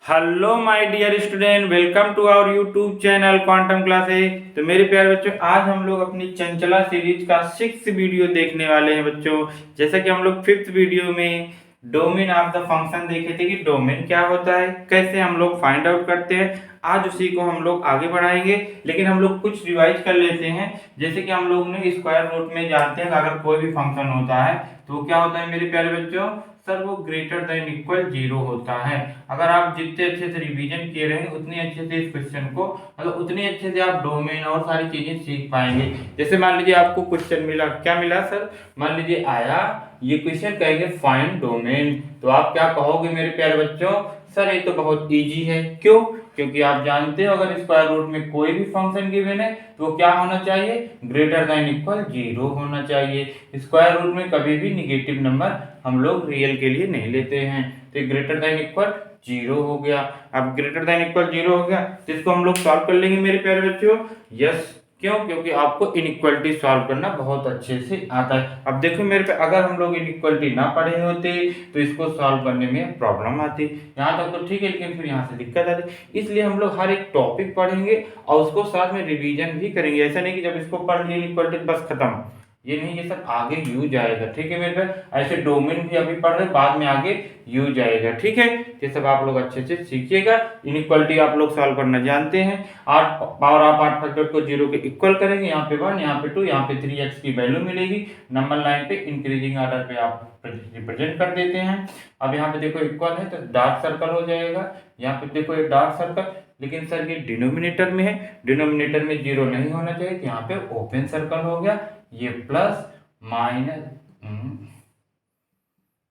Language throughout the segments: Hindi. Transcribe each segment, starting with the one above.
Hello my dear student, welcome to our YouTube channel Quantum classes. तो मेरे प्यारे बच्चों, आज हम लोग अपनी चंचला सीरीज का 6th वीडियो देखने वाले हैं बच्चों। जैसा कि हम लोग 5th वीडियो में डोमेन ऑफ द फंक्शन देखे थे कि डोमेन क्या होता है, कैसे हम लोग फाइंड आउट करते हैं। आज उसी को हम लोग आगे बढ़ाएंगे, लेकिन हम लोग कुछ रिवाइज कर लेते हैं। जैसे कि हम लोग ने स्क्वायर रूट में जानते हैं कि अगर कोई भी फंक्शन होता है तो क्या होता है मेरे प्यारे बच्चों, सर वो ग्रेटर देन इक्वल 0 होता है। अगर आप जितने अच्छे से रिवीजन किए रहेंगे उतने अच्छे से इस क्वेश्चन को, मतलब उतने अच्छे से आप डोमेन और सारी चीजें सीख पाएंगे। जैसे मान लीजिए आपको क्वेश्चन मिला, क्या मिला सर, मान लीजिए आया ये क्वेश्चन, कहेंगे फाइंड डोमेन, तो आप क्या कहोगे मेरे प्यारे बच्चों, सर ये तो बहुत इजी है। क्यों? क्योंकि आप जानते हो अगर स्क्वायर रूट में कोई भी फंक्शन गिवन है तो क्या होना चाहिए, ग्रेटर देन इक्वल 0 होना चाहिए। स्क्वायर रूट में कभी भी निगेटिव नंबर हम लोग रियल के लिए नहीं लेते हैं। तो ग्रेटर देन इक्वल 0 हो गया। अब ग्रेटर देन इक्वल 0 हो गया तो इसको हम लोग सॉल्व कर लेंगे मेरे प्यारे बच्चों। यस, क्यों? क्योंकि आपको इनइक्वालिटी सॉल्व करना बहुत अच्छे से आता है। अब देखो मेरे पे, अगर हम लोग इनइक्वालिटी ना पढ़े होते तो इसको सॉल्व करने में प्रॉब्लम आती। यहाँ तक तो ठीक है, लेकिन फिर यहाँ से दिक्कत आती। इसलिए हम लोग हर एक टॉपिक पढ़ेंगे और उसको साथ में रिवीजन भी करेंगे। ऐसा नहीं कि जब इसको पढ़ लिए इनइक्वालिटी बस खत्म, ये नहीं, ये सब आगे यूज आएगा। ठीक है मेरे पे, ऐसे डोमेन भी अभी पढ़ रहे, बाद में आगे यूज आएगा। ठीक है, ये सब आप लोग अच्छे से सीखिएगा। इनइक्वालिटी आप लोग सॉल्व करना जानते हैं। आठ पावर ऑफ 8 फैक्टर को 0 के इक्वल करेंगे। यहाँ पे 1, यहाँ पे 2, यहाँ पे 3x की वैल्यू मिलेगी। नंबर लाइन पे इंक्रीजिंग ऑर्डर पे आप रिप्रेजेंट कर देते हैं। अब यहाँ पे देखो इक्वल है तो डार्क सर्कल हो जाएगा। यहाँ पे देखो ये डार्क सर्कल, लेकिन सर ये डिनोमिनेटर में है, डिनोमिनेटर में 0 नहीं होना चाहिए, तो यहाँ पे ओपन सर्कल हो गया। ये प्लस माइनस,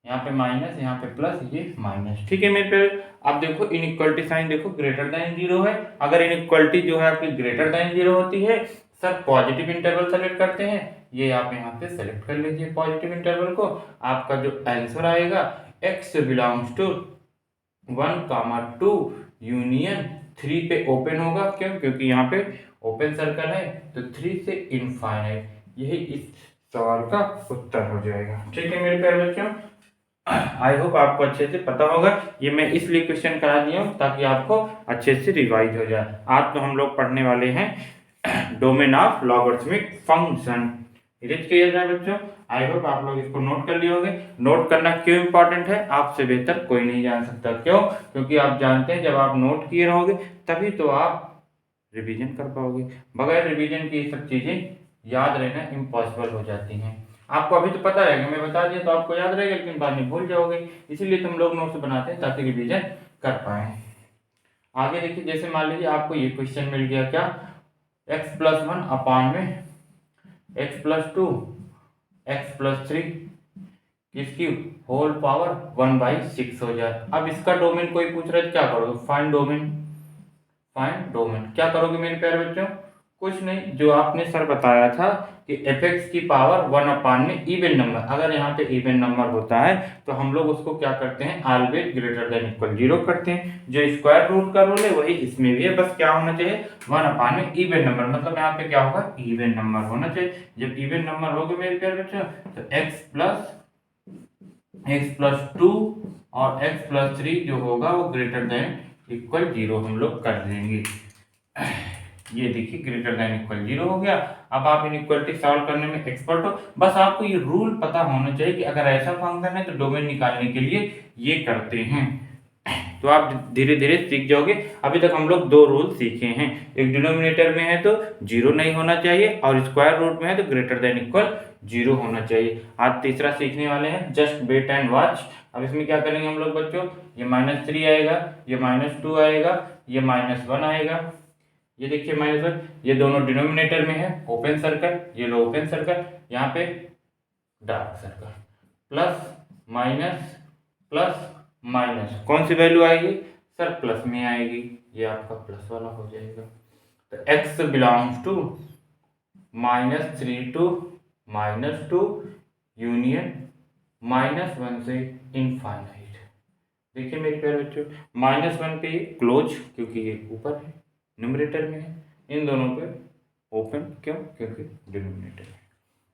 यहाँ पे माइनस, यहाँ पे प्लस, ये माइनस। ठीक है मेरे पे, आप देखो इनइक्वालिटी साइन देखो ग्रेटर देन 0 है। अगर इनइक्वालिटी जो है आपकी ग्रेटर देन 0 होती है, सर पॉजिटिव इंटरवल सेलेक्ट करते हैं। ये आप यहाँ पे सेलेक्ट कर लीजिए पॉजिटिव इंटरवल को। आपका जो आंसर आएगा x बिलोंग्स टू 1, 2 यूनियन 3 पे ओपन होगा। क्यों? क्योंकि यहाँ पे ओपन सर्कल है, तो 3 से इनफाइनाइट, यही इस सवाल का उत्तर हो जाएगा। ठीक है मेरे प्यारे बच्चों, आई होप आपको अच्छे से पता होगा। ये मैं इसलिए क्वेश्चन करा दिया हूँ ताकि आपको अच्छे से रिवाइज हो जाए। आज तो हम लोग पढ़ने वाले हैं domain of logarithmic function. Read किया जाए बच्चों, आई होप आप लोग इसको नोट कर लिए होंगे। नोट करना क्यों इंपॉर्टेंट है, आपसे बेहतर कोई नहीं जान सकता। क्यों? क्योंकि आप जानते हैं जब आप नोट किए रहोगे तभी तो आप रिवीजन कर पाओगे। बगैर रिवीजन की ये सब चीजें याद रहना इम्पॉसिबल हो जाती हैं। आपको अभी तो पता रहेगा, मैं बता दिया तो आपको याद रहेगा, लेकिन बाद में भूल जाओगे। इसीलिए तुम लोग नोट्स बनाते हैं ताकि रिवीजन कर पाए। आगे देखिए, जैसे मान लीजिए आपको ये क्वेश्चन मिल गया, क्या, x+1 अपान में x+2 x+3 किसकी होल पावर 1/6 हो जाए। अब इसका डोमेन कोई पूछ रहा है, क्या करोगे, फाइंड डोमेन। फाइंड डोमेन क्या करोगे मेरे प्यारे बच्चों, कुछ नहीं, जो आपने सर बताया था कि fx की पावर 1 अपान में इवन नंबर, अगर यहाँ पे इवन नंबर होता है तो हम लोग उसको क्या करते हैं, ऑलवेज ग्रेटर देन इक्वल 0 करते हैं। जो स्क्वायर रूट का रूल है वही इसमें भी है, बस क्या होना चाहिए, 1 अपान में इवन नंबर, मतलब यहाँ पे क्या होगा, इवन नंबर होना चाहिए। जब इवन नंबर होगा मेरे प्यारे बच्चों तो x+2 और x+3 जो होगा वो ग्रेटर देन इक्वल 0 हम लोग कर देंगे। ये देखिए ग्रेटर देन इक्वल 0 हो गया। अब आप इनइक्वालिटी सॉल्व करने में एक्सपर्ट हो, बस आपको ये रूल पता होना चाहिए कि अगर ऐसा फंक्शन है तो डोमेन निकालने के लिए ये करते हैं, तो आप धीरे धीरे सीख जाओगे। अभी तक हम लोग 2 रूल सीखे हैं, एक डिनोमिनेटर में है तो 0 नहीं होना चाहिए, और स्क्वायर रूट में है तो ग्रेटर देन इक्वल 0 होना चाहिए। आज तीसरा सीखने वाले हैं, जस्ट वेट एंड वॉच। अब इसमें क्या करेंगे हम लोग बच्चों, ये -3 आएगा, ये -2 आएगा, ये -1 आएगा। ये देखिए -1, ये दोनों डिनोमिनेटर में है, ओपन सर्कल, ये लो ओपन सर्कल, यहाँ पे dark circle, plus minus plus minus, कौन सी वैल्यू आएगी सर, प्लस में आएगी, ये आपका प्लस वाला हो जाएगा। तो x belongs to -3 to -2 union -1 से इनफाइनाइट। देखिए मेरे प्यारे बच्चों, -1 पे क्लोज क्योंकि ये ऊपर है, न्यूमरेटर में है, इन दोनों पे ओपन, क्यों, क्योंकि डिनोमिनेटर है,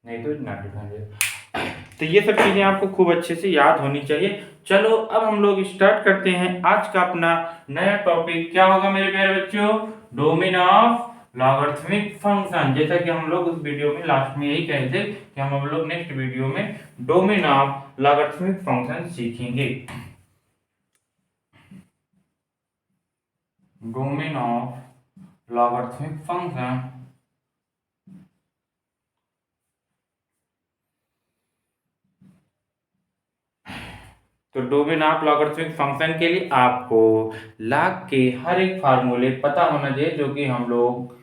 नहीं तो नॉट डिफाइंड। तो ये सब चीजें आपको खूब अच्छे से याद होनी चाहिए। चलो अब हम लोग स्टार्ट करते हैं आज का अपना नया टॉपिक। क्या होगा मेरे प्यारे बच्चों? Domain of logarithmic function. जैसा कि हम लोग उस वीडियो में लास्ट में यही कहे थे कि हम लोग नेक्स्ट वीडियो में डोमेन ऑफ लॉगरिथमिक फंक्शन सीखेंगे। Domain of logarithmic function. तो डोमेन ऑफ लॉगरिथमिक फंक्शन के लिए आपको लॉग के हर एक फार्मूले पता होना चाहिए, जो कि हम लोग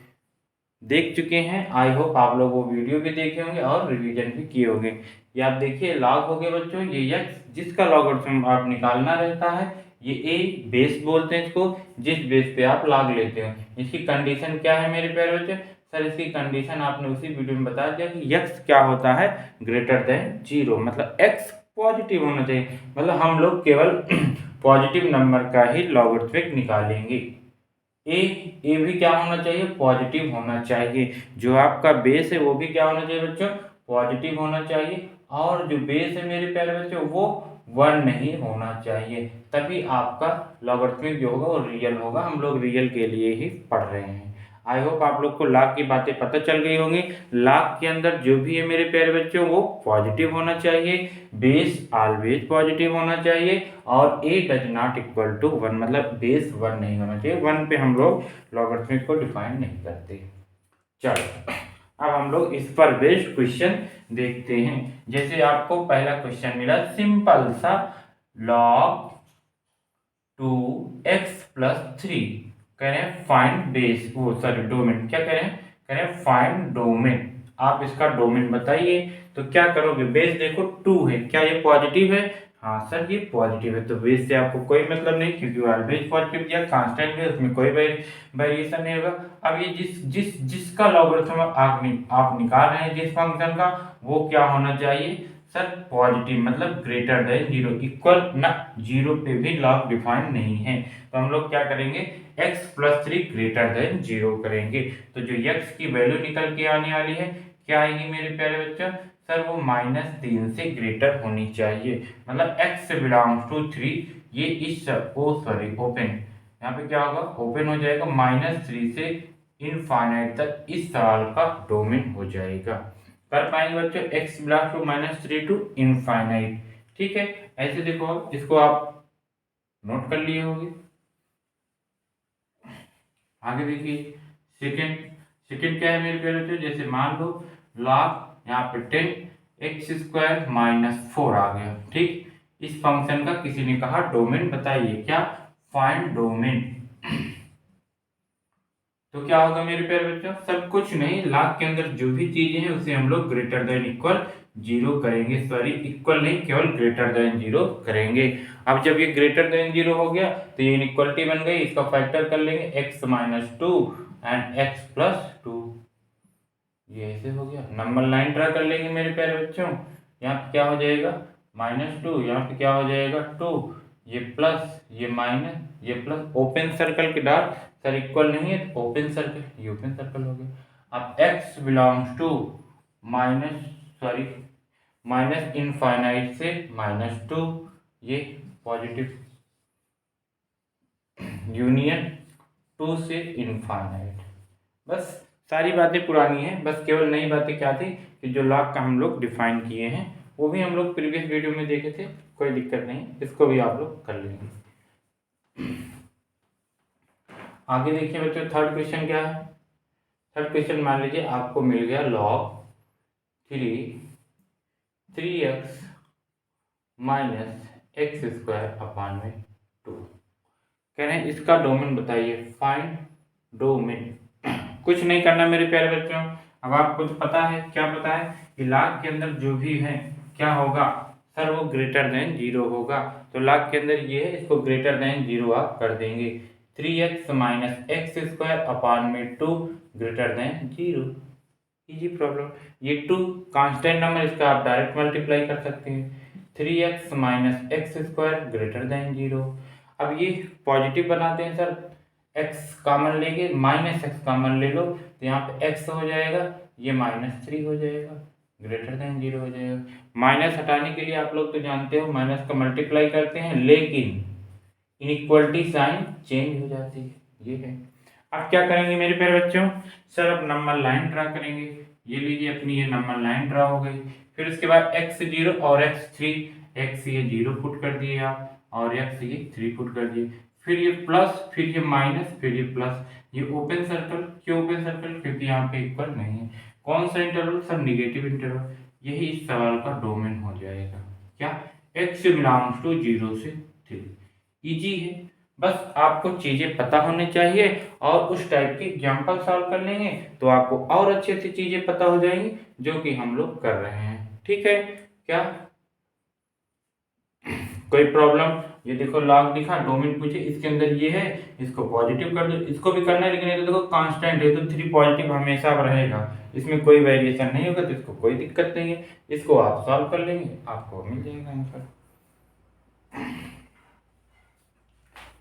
देख चुके हैं। आई होप आप लोग वो वीडियो भी देखे होंगे और रिवीजन भी किए होंगे। ये आप देखिए लॉग हो गए बच्चों, ये x जिसका लॉगरिथम आप निकालना रहता है, ये a बेस बोलते हैं इसको, जिस बेस पे आप लॉग लेते हो। इसकी कंडीशन क्या है मेरे प्यारे बच्चे? सर इसकी कंडीशन आपने उसी वीडियो में बता दिया कि x क्या होता है, ग्रेटर देन 0, मतलब x पॉजिटिव होना चाहिए। मतलब हम लोग केवल पॉजिटिव नंबर का ही लॉगरिथमिक निकालेंगे। ए भी क्या होना चाहिए? पॉजिटिव होना चाहिए। जो आपका बेस है वो भी क्या होना चाहिए बच्चों? पॉजिटिव होना चाहिए। और जो बेस है मेरे प्यारे बच्चों वो 1 नहीं होना चाहिए, तभी आपका लॉगरिथमिक जो होगा वो रियल होगा। हम लोग रियल के लिए ही पढ़ रहे हैं। आई होप आप लोग को लॉग की बातें पता चल गई होंगी। लॉग के अंदर जो भी है मेरे प्यारे बच्चों वो पॉजिटिव होना चाहिए, बेस ऑलवेज पॉजिटिव होना चाहिए, और a does not equal to 1, मतलब बेस 1 नहीं होना चाहिए। 1 पे हम लोग लॉगरिथमिक को डिफाइन नहीं करते। चलो अब हम लोग इस पर बेस्ड क्वेश्चन देखते हैं। जैसे आपको पहला क्वेश्चन मिला सिंपल सा, log 2x+3, कह रहे हैं फाइंड बेस, वो सॉरी डोमेन। क्या कह रहे हैं? कह रहे हैं फाइंड डोमेन। आप इसका डोमेन बताइए। तो क्या करोगे? बेस देखो 2 है, क्या ये पॉजिटिव है? हाँ सर ये पॉजिटिव है, तो बेस से आपको कोई मतलब नहीं, क्योंकि ऑलवेज पॉजिटिव दिया, कांस्टेंट है, उसमें कोई वेरिएशन नहीं होगा। अब ये जिसका लॉगरिथम आप निकाल रहे हैं जिस फंक्शन का, वो क्या होना चाहिए सर? पॉजिटिव, मतलब ग्रेटर देन 0, इक्वल ना 0 पे भी लॉग डिफाइन नहीं है। तो हम लोग क्या करेंगे? x+3 ग्रेटर देन 0 करेंगे। तो जो x की वैल्यू निकल के आने वाली है क्या आएगी मेरे प्यारे बच्चों? सर वो -3 से ग्रेटर होनी चाहिए, मतलब x बिलोंग्स टू 3। ये इस सॉरी ओपन, यहाँ पे क्या होगा? ओपन हो जाएगा, -3 से इनफाइनाइट तक इस सवाल का डोमेन हो जाएगा। कर पाएंगे बच्चों? x belongs to -3 to infinite. ठीक है, ऐसे देखो इसको आप नोट कर लिए होंगे। आगे देखिए सेकंड। सेकंड क्या है मेरे प्यारे बच्चों? जैसे मान लो लॉग यहाँ पे 10x² - 4 आ गया। ठीक, इस फंक्शन का किसी ने कहा डोमेन बताइए। क्या? Find domain. तो क्या होगा मेरे प्यारे बच्चों? सब कुछ नहीं, लॉग के अंदर जो भी चीजें हैं उसे हम लोग ग्रेटर देन इक्वल 0 करेंगे। सॉरी इक्वल नहीं, केवल ग्रेटर देन 0 करेंगे। अब जब ये ग्रेटर देन 0 हो गया तो ये इनइक्वालिटी बन गई, इसका फैक्टर कर लेंगे, x-2 एंड x+2। ये ऐसे हो गया। नंबर लाइन ड्रा कर लेंगे मेरे प्यारे बच्चों। यहाँ पे क्या हो जाएगा? -2, यहाँ पे क्या हो जाएगा? 2, ये प्लस, ये माइनस, ये प्लस, ओपन सर्कल के डॉट। सर इक्वल नहीं है तो ओपन सर्कल, ये ओपन सर्कल हो गया। अब x belongs to minus, sorry minus infinite से -2, ये पॉजिटिव यूनियन 2 से इनफाइनाइट। बस सारी बातें पुरानी हैं, बस केवल नई बातें क्या थी कि जो लॉग का हम लोग डिफाइन किए हैं वो भी हम लोग प्रीवियस वीडियो में देखे थे। कोई दिक्कत नहीं, इसको भी आप लोग कर लेंगे। आगे देखिए बच्चों थर्ड क्वेश्चन क्या है। थर्ड क्वेश्चन मान लीजिए आपको मिल गया log 3x - x²/2। कह रहे हैं इसका डोमेन बताइए, फाइंड डोमेन। कुछ नहीं करना मेरे प्यारे बच्चों। अब आपको तो पता है, क्या पता है कि लॉग के अंदर जो भी है क्या होगा सर? वो ग्रेटर देन 0 होगा। तो लॉग के अंदर ये है, इसको ग्रेटर देन 0 आप कर देंगे। 3x - x²/2 greater than 0। Easy problem. ये 2 कांस्टेंट नंबर, इसका आप डायरेक्ट मल्टीप्लाई कर सकते हैं। 3x - x² greater than 0। अब ये पॉजिटिव बनाते हैं सर, x कॉमन लेंगे, -x कॉमन ले लो तो यहाँ पे x हो जाएगा, ये -3 हो जाएगा। ग्रेटर देन 0 हो जाएगा। माइनस हटाने के लिए आप लोग तो जानते हो माइनस का मल्टीप्लाई करते हैं, लेकिन इनइक्वलिटी साइन चेंज हो जाती है, ये है। अब क्या करेंगे मेरे प्यारे बच्चों, सर अब नंबर लाइन ड्रा करेंगे। ये लीजिए अपनी ये नंबर लाइन ड्रा हो गई। फिर उसके बाद x0 और x3, x ये 0 पुट कर दिए आप और x ये 3 पुट कर दिए। फिर ये प्लस, फिर ये माइनस, फिर ये प्लस। ये ओपन सर्कल, क्यों ओपन सर्कल? क्योंकि यहाँ पे इक्वल नहीं है। कौन सा इंटरवल? Sir negative interval. यही इस सवाल का डोमेन हो जाएगा। क्या? x बिलोंग्स टू 0 से 3। इजी है, बस आपको चीजें पता होनी चाहिए और उस टाइप की एग्जाम्पल सॉल्व कर लेंगे तो आपको और अच्छी अच्छी चीजें पता हो जाएंगी, जो कि हम लोग कर रहे हैं। ठीक है? क्या कोई प्रॉब्लम? ये देखो लॉग दिखा, डोमेन पूछे, इसके अंदर ये है, इसको पॉजिटिव कर दो। इसको भी करना है, लेकिन ये तो देखो कांस्टेंट है तो 3 पॉजिटिव हमेशा रहेगा, इसमें कोई वेरिएशन नहीं होगा, तो इसको कोई दिक्कत नहीं है। इसको आप सॉल्व कर लेंगे, आपको मिल जाएगा आंसर।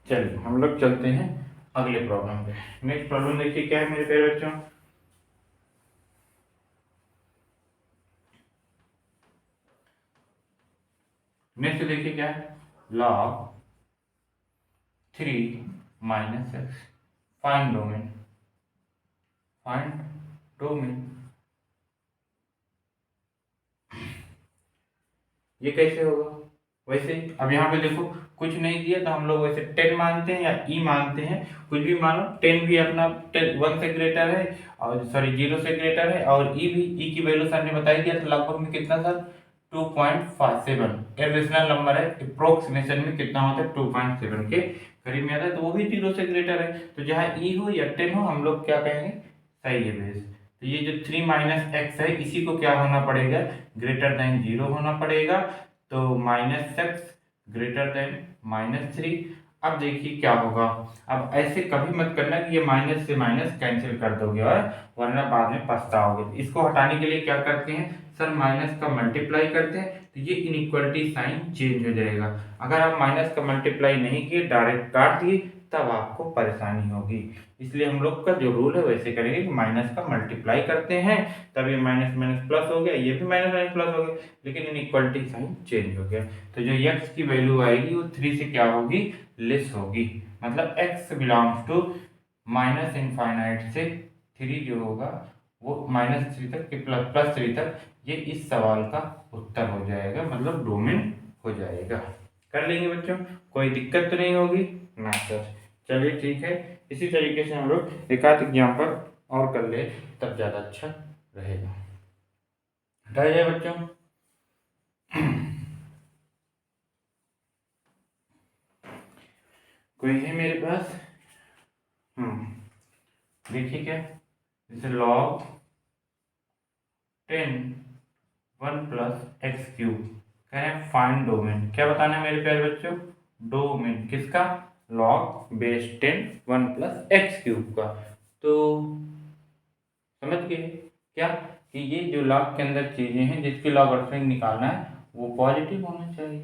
चलिए हम लोग चलते हैं अगले प्रॉब्लम पे। नेक्स्ट प्रॉब्लम देखिए क्या है मेरे प्यारे बच्चों। नेक्स्ट देखिए क्या है, log 3 minus x, find domain. Find domain, ये कैसे होगा? वैसे अब यहाँ पे देखो कुछ नहीं दिया तो हम लोग वैसे 10 मानते हैं या ई मानते हैं, कुछ भी मानो। 10 भी अपना 1 से ग्रेटर है और सॉरी 0 से ग्रेटर है, और ई भी, ई की वैल्यू सर ने बताई दिया था लगभग में कितना सर, 2.57। इरेशनल नंबर है, अप्रोक्सीमेशन में कितना होता है, 2.7 के करीब में आता है, तो वो भी 0 से ग्रेटर है। तो जहाँ ई हो या 10 हो हम लोग क्या कहेंगे, सही है बेस। तो ये जो 3 माइनस एक्स है इसी को क्या होना पड़ेगा, ग्रेटर देन 0 होना पड़ेगा। तो माइनस एक्स ग्रेटर देन -3। अब देखिए क्या होगा, अब ऐसे कभी मत करना कि ये माइनस से माइनस कैंसिल कर दोगे और वरना बाद में पछताओगे। इसको हटाने के लिए क्या करते हैं सर, माइनस का मल्टीप्लाई करते हैं, तो ये इनइक्वलिटी साइन चेंज हो जाएगा। अगर आप माइनस का मल्टीप्लाई नहीं किए, डायरेक्ट काट दिए, तब आपको परेशानी होगी। इसलिए हम लोग का जो रूल है वैसे करेंगे कि माइनस का मल्टीप्लाई करते हैं, तब ये माइनस माइनस प्लस हो गया, ये भी माइनस माइनस प्लस हो गया, लेकिन इनइक्वलिटी साइन चेंज हो गया। तो जो x की वैल्यू आएगी वो 3 से क्या होगी, लेस होगी। मतलब x belongs to minus infinite से 3 जो होगा वो -3 तक के +3 तक, ये इस सवाल का उत्तर हो जाएगा, मतलब डोमेन हो जाएगा। कर लेंगे बच्चों, कोई दिक्कत तो नहीं होगी ना सर? चलिए ठीक है, इसी तरीके से हम लोग एक आध एग्जाम्पल और कर ले, तब ज़्यादा अच्छा रहेगा। हटाया जाए बच्चों। कोई है मेरे पास? देखिए क्या, जैसे log 10 1 + x³ कह रहे हैं फाइंड डोमेन। क्या बताना है मेरे प्यारे बच्चों, डोमेन किसका, log बेस 10 1 + x³ का। तो समझ गए क्या कि ये जो log के अंदर चीजें हैं जिसकी लॉगरिथमिक निकालना है वो पॉजिटिव होना चाहिए।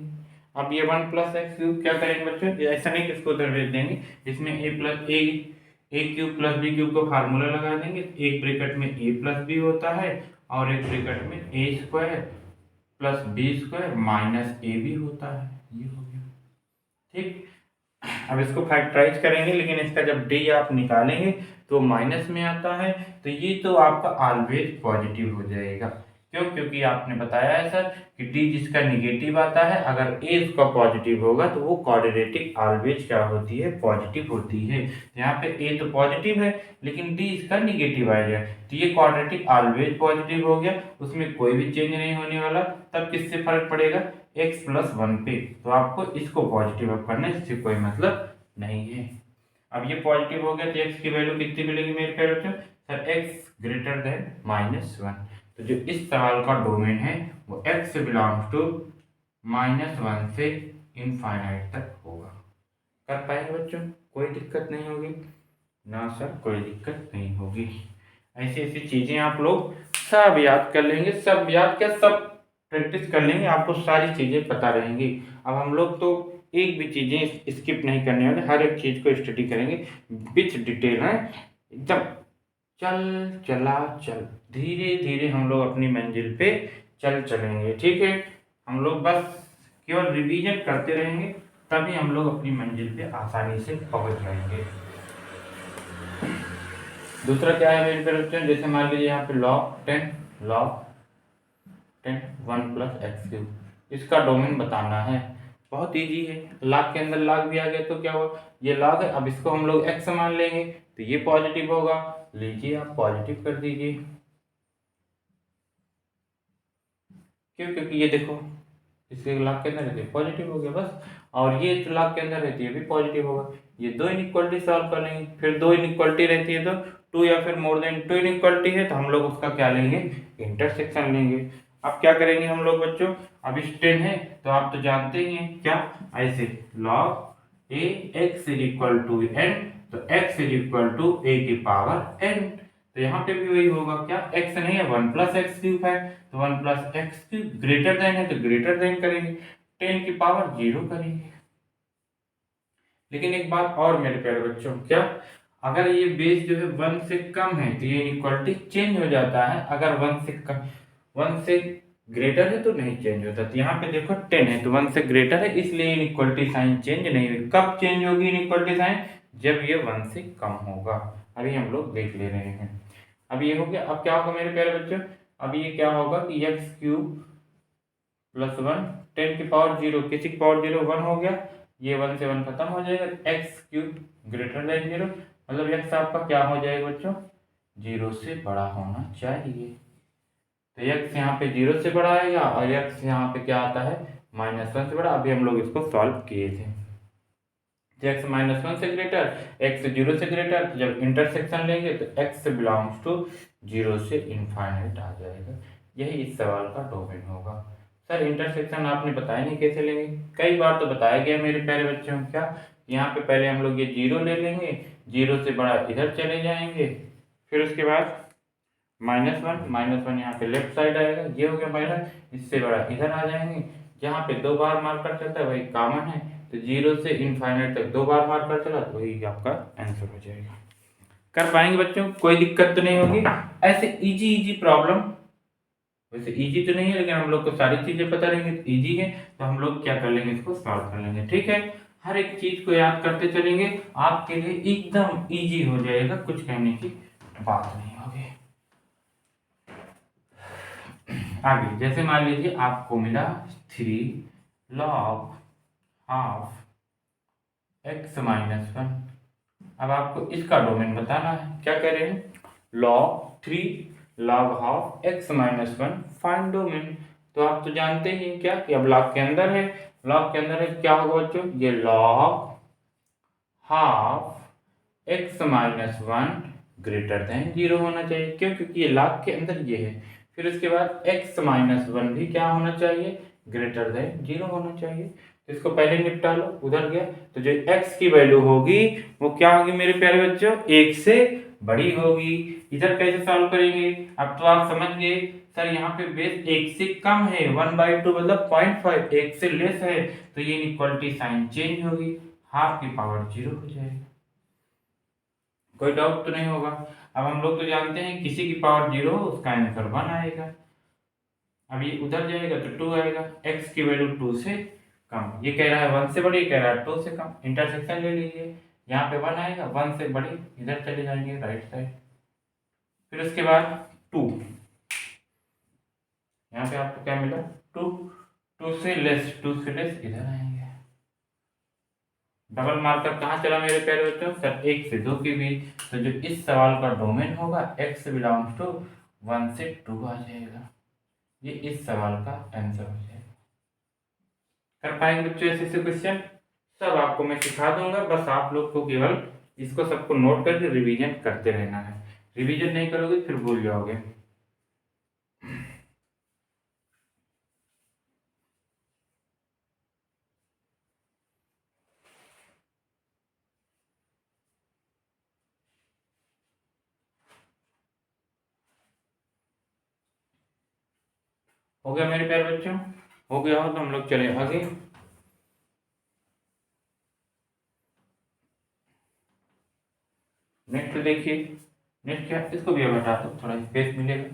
अब ये 1 + x³ क्या करेंगे बच्चों, ऐसा नहीं कि इसको उधर भेज देंगे, इसमें a³ + b³ का फार्मूला लगा देंगे। एक ब्रैकेट में a + b होता है और एक ब्रैकेट में a² + b² - ab होता है, ये हो गया। ठीक, अब इसको फैक्टराइज करेंगे, लेकिन इसका जब डी आप निकालेंगे तो माइनस में आता है, तो ये तो आपका ऑलवेज पॉजिटिव हो जाएगा। क्यों? क्योंकि आपने बताया है सर कि डी जिसका निगेटिव आता है, अगर ए उसका पॉजिटिव होगा तो वो क्वाड्रेटिक ऑलवेज क्या होती है, पॉजिटिव होती है। यहाँ पे ए तो पॉजिटिव है लेकिन डी इसका निगेटिव आ गया, तो ये क्वाड्रेटिक ऑलवेज पॉजिटिव हो गया, उसमें कोई भी चेंज नहीं होने वाला। तब किससे फर्क पड़ेगा, x + 1 पे, तो आपको इसको पॉजिटिव अप करना है, इससे कोई मतलब नहीं है। अब ये पॉजिटिव हो गया तो x की वैल्यू कितनी मिलेगी मेरे प्यारे बच्चों, सर x ग्रेटर देन -1। तो जो इस सवाल का डोमेन है वो x बिलोंग्स टू -1 से इनफाइनाइट तक होगा। कर पाएंगे बच्चों, कोई दिक्कत नहीं होगी ना सर? कोई दिक्कत नहीं होगी। ऐसी ऐसी चीजें आप लोग सब याद कर लेंगे, सब याद क्या, सब प्रैक्टिस कर लेंगे, आपको सारी चीजें पता रहेंगी। अब हम लोग तो एक भी चीजें स्किप नहीं करने वाले, हर एक चीज को स्टडी करेंगे विथ डिटेल है एकदम। चल चला चल, धीरे धीरे हम लोग अपनी मंजिल पे चलेंगे। ठीक है, हम लोग बस केवल रिवीजन करते रहेंगे, तभी हम लोग अपनी मंजिल पे आसानी से पहुंच जाएंगे। दूसरा क्या है मेरे बच्चों, जैसे मान लीजिए यहाँ पे log 10 1 प्लस एक्स क्यूब, इसका डोमेन बताना है। बहुत इजी है, log के अंदर log भी आ गया तो क्या हुआ, ये log है, अब इसको हम लोग x मान लेंगे तो ये पॉजिटिव होगा, लीजिए आप पॉजिटिव कर दीजिए। क्यों, क्योंकि ये देखो इसके लॉग के अंदर रहती है पॉजिटिव हो गया बस, और ये लॉग के अंदर रहती है भी पॉजिटिव होगा। ये दो इनइक्वालिटी सॉल्व कर लेंगे, फिर दो इनइक्वालिटी रहती है तो टू या फिर मोर देन टू इनइक्वालिटी है तो हम लोग उसका क्या लेंगे, इंटरसेक्शन लेंगे। अब क्या करेंगे हम लोग बच्चों, अब इस 10 है तो आप तो जानते ही हैं क्या, ऐसे log a x is equal to n, तो x is equal to a की पावर n, तो यहाँ पे भी वही होगा क्या, x नहीं है 1 प्लस एक्स क्यूब है, तो 1 plus x cube greater than है तो ग्रेटर देन करेंगे, 10 की पावर 0 करेंगे। लेकिन एक बात और मेरे प्यारे बच्चों, क्या अगर ये बेस जो है 1 से कम है तो ये इक्वलिटी चेंज हो जाता है, अगर 1 से कम 1 से ग्रेटर है तो नहीं चेंज होता। तो यहाँ पे देखो 10 है तो 1 से ग्रेटर है, इसलिए इनइक्वालिटी साइन चेंज नहीं होगी। कब चेंज होगी इनइक्वालिटी साइन, जब ये 1 से कम होगा। अभी हम लोग देख ले रहे हैं। अब ये हो गया, अब क्या होगा मेरे प्यारे बच्चों, अब ये क्या होगा कि एक्स क्यूब प्लस 1 10 की पावर 0, किसी की पावर 0 1 हो गया, ये 1 से 1 खत्म हो जाएगा, एक्स क्यूब ग्रेटर देन 0, मतलब एक्स आपका क्या हो जाएगा बच्चों, 0 से बड़ा होना चाहिए। तो एक्स यहाँ पे 0 से बड़ा आएगा और एक्स यहाँ पे क्या आता है -1 से बड़ा। अभी हम लोग इसको सॉल्व किए थे, एक्स -1 से ग्रेटर, एक्स 0 से ग्रेटर, तो जब इंटरसेक्शन लेंगे तो एक्स बिलोंग्स टू 0 से इनफाइनाइट आ जाएगा। यही इस सवाल का डोमेन होगा। सर इंटरसेक्शन आपने बताया नहीं कैसे लेंगे, कई बार तो बताया गया मेरे प्यारे बच्चों। क्या यहाँ पे पहले हम लोग ये 0 ले लेंगे, 0 से बड़ा इधर चले जाएंगे, फिर उसके बाद -1 यहाँ पे लेफ्ट साइड आएगा, ये हो गया माइनस, इससे बड़ा इधर आ जाएंगे, जहाँ पे 2 बार मार्कर चलता है वही कॉमन है, तो 0 से इनफाइनाइट तक 2 बार मार्कर चला तो वही आपका आंसर हो जाएगा। कर पाएंगे बच्चों, कोई दिक्कत तो नहीं होगी। ऐसे इजी इजी प्रॉब्लम, वैसे इजी तो नहीं है लेकिन हम लोग को सारी चीजें पता रहेंगी तो इजी है, तो हम लोग क्या कर लेंगे, इसको सॉल्व कर लेंगे। ठीक है, हर एक चीज को याद करते चलेंगे, आपके लिए एकदम इजी हो जाएगा, कुछ कहने की बात नहीं होगी। आगे जैसे मान लीजिए आपको मिला 3 log हाफ x -1, अब आपको इसका डोमेन बताना है। क्या कह रहे हैं, log 3 log half x -1 find domain. तो आप तो जानते ही हैं क्या कि अब log के अंदर है, log के अंदर है क्या होगा बच्चों, ये log half x -1 greater than 0 होना चाहिए। क्यों, क्योंकि ये log के अंदर ये है। फिर उसके बाद x -1 भी क्या होना चाहिए, ग्रेटर देन 0 होना चाहिए। तो इसको पहले निपटा लो, उधर गया तो जो x की वैल्यू होगी वो क्या होगी मेरे प्यारे बच्चों, 1 से बड़ी होगी। इधर कैसे सॉल्व करेंगे, अब तो आप समझ गए सर यहाँ पे बेस 1 से कम है, 1/2 मतलब 0.5, 1 से लेस है तो ये इनइक्वालिटी साइन चेंज होगी, हाफ की पावर 0 हो जाएगी। कोई डाउट तो नहीं होगा। अब हम लोग तो जानते हैं किसी की पावर 0 उसका आंसर 1 आएगा। अब ये उधर जाएगा तो 2 आएगा, x की वैल्यू 2 से कम, ये कह रहा है 1 से बड़ी, ये कह रहा है 2 से कम, इंटरसेक्शन ले लीजिए, यहाँ पे 1 आएगा, 1 से बड़ी इधर चले जाएंगे राइट साइड, फिर उसके बाद 2, यहाँ पे आपको क्या मिला 2, 2 से लेस इधर आएंगे। डबल मार्कर कहाँ चला मेरे प्यारे बच्चों, सर 1 से 2 के बीच, तो जो इस सवाल का डोमेन होगा x बिलोंग्स टू 1 से 2 आ जाएगा, ये इस सवाल का आंसर हो जाएगा। कर पाएंगे बच्चों ऐसे ऐसे क्वेश्चन, सब आपको मैं सिखा दूंगा, बस आप लोग को केवल इसको सबको नोट करके रिवीजन करते रहना है। रिवीजन नहीं करोगे फिर भूल जाओगे। हो गया मेरे प्यारे बच्चों, हो गया हो तो हम लोग चले आगे। नेक्स्ट देखिए, नेक्स्ट क्या है, इसको भी अब हटा दो, थोड़ा स्पेस मिलेगा।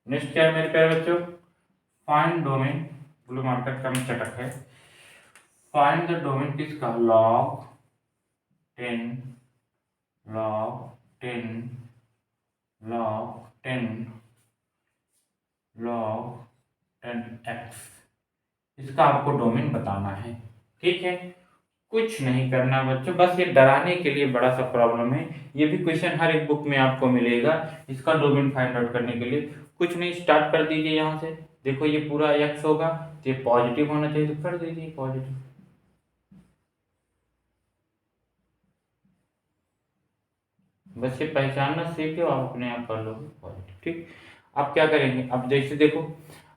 नेक्स्ट क्या है मेरे प्यारे बच्चों, फाइंड डोमेन, ब्लू मार्कर कम चटक है। फाइंड द डोमेन किसका, log 10 log 10 log 10 log 10x, इसका आपको डोमेन बताना है। ठीक है, कुछ नहीं करना बच्चों, बस ये डराने के लिए बड़ा सा प्रॉब्लम है, ये भी क्वेश्चन हर एक बुक में आपको मिलेगा। इसका डोमेन फाइंड आउट करने के लिए कुछ नहीं, स्टार्ट कर दीजिए यहाँ से। देखो ये पूरा x होगा तो ये पॉजिटिव होना चाहिए, तो कर दीजिए पॉजिटिव। बस ये पहचानना सीखे आप, अपने आप कर लोगे पॉजिटिव। ठीक, अब क्या करेंगे, अब जैसे देखो,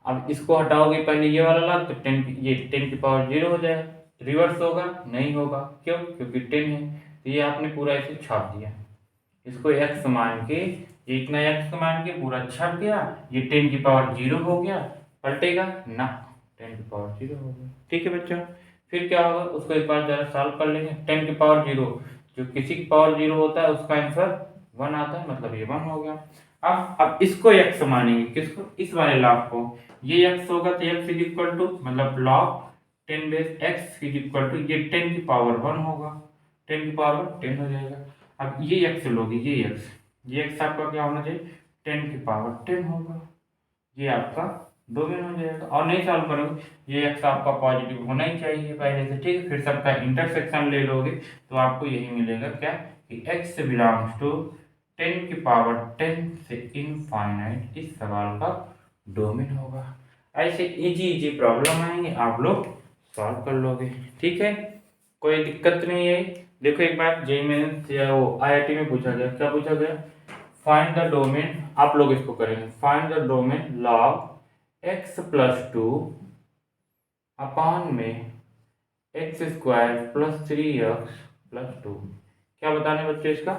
अब इसको हटाओगे पहले ये वाला लाग तो 10 ये 10 की पावर 0 हो जाएगा, रिवर्स होगा नहीं होगा, क्यों, क्योंकि 10 है। तो ये आपने पूरा ऐसे छाप दिया, इसको x मान के, ये इतना x मान के पूरा छप गया, ये 10 की पावर 0 हो गया, पलटेगा ना, 10 की पावर 0 हो गया। ठीक है बच्चों, फिर क्या होगा, उसको एक बार जरा सॉल्व कर लेंगे। 10 की पावर 0, जो किसी की पावर 0 होता है उसका आंसर 1 आता है, मतलब ये 1 हो गया। अब इसको x मानेंगे, किसको, इस वाले लॉग को, ये x होगा तो x इज इक्वल टू, मतलब log 10 base x is equal to, ये 10 की पावर 1 होगा, 10 की पावर 10 हो जाएगा। अब ये x लोगे, ये x आपका क्या होना चाहिए, 10 की पावर 10 होगा, ये आपका डोमेन हो जाएगा। और नहीं सॉल्व करोगे, ये x आपका पॉजिटिव होना ही चाहिए पहले से। ठीक है, फिर सबका इंटरसेक्शन ले लोगे तो आपको यही मिलेगा, क्या, कि x बिलोंग्स टू 10 की पावर 10 से इनफाइनाइट इस सवाल का डोमेन होगा। ऐसे इजी इजी प्रॉब्लम आएंगे, आप लोग सॉल्व कर लोगे। ठीक है, कोई दिक्कत नहीं है। देखो एक बार जेईई मेंस या वो आईआईटी में पूछा गया, क्या पूछा गया, फाइंड द डोमेन, आप लोग इसको करेंगे, find the domain log x plus 2 अपान में X square plus 3x plus 2। क्या बताने बच्चे, इसका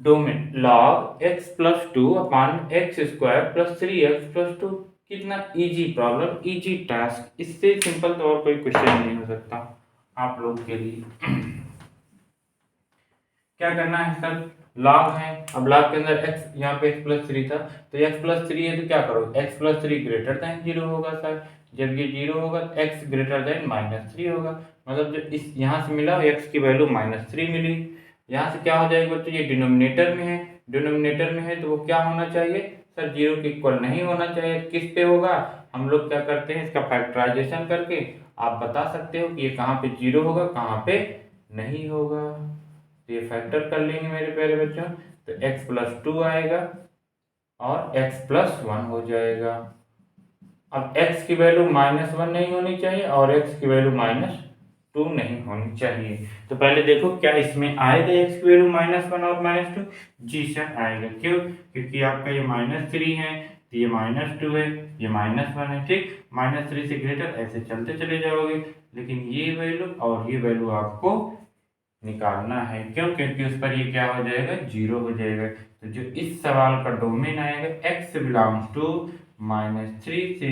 domain log x plus 2 upon x square plus 3x plus 2। कितना इजी प्रॉब्लम, इजी टास्क, इससे सिंपल तो और कोई क्वेश्चन नहीं हो सकता आप लोग के लिए। क्या करना है सर, log है, अब log के अंदर x, यहाँ पे x प्लस 3 था तो x प्लस 3 है तो क्या करोगे, x प्लस 3 ग्रेटर देन 0 होगा सर, जब ये 0 होगा तो x ग्रेटर देन -3 होगा, मतलब जो इस यहाँ से मिला x की वैल्यू -3 मिली। यहाँ से क्या हो जाएगा बच्चों, ये डिनोमिनेटर में है, डिनोमिनेटर में है तो वो क्या होना चाहिए सर, 0 के इक्वल नहीं होना चाहिए। किस पे होगा, हम लोग क्या करते हैं, इसका फैक्टराइजेशन करके आप बता सकते हो कि ये कहाँ पे 0 होगा, कहाँ पे नहीं होगा। तो ये फैक्टर कर लेंगे मेरे प्यारे बच्चों, तो x प्लस 2 आएगा और x प्लस 1 हो जाएगा। अब x की वैल्यू -1 नहीं होनी चाहिए और x की वैल्यू -2 नहीं होनी चाहिए। तो पहले देखो क्या इसमें आएगा x की वैल्यू -1 और -2, जी सर आएगा, क्यों, क्योंकि आपका ये -3 है तो ये -2 है, ये -1 है। ठीक, -3 से ग्रेटर ऐसे चलते चले जाओगे, लेकिन ये वैल्यू और ये वैल्यू आपको निकालना है, क्यों, क्योंकि उस पर ये क्या हो जाएगा, 0 हो जाएगा। तो जो इस सवाल का डोमेन आएगा, x बिलोंग्स टू -3 से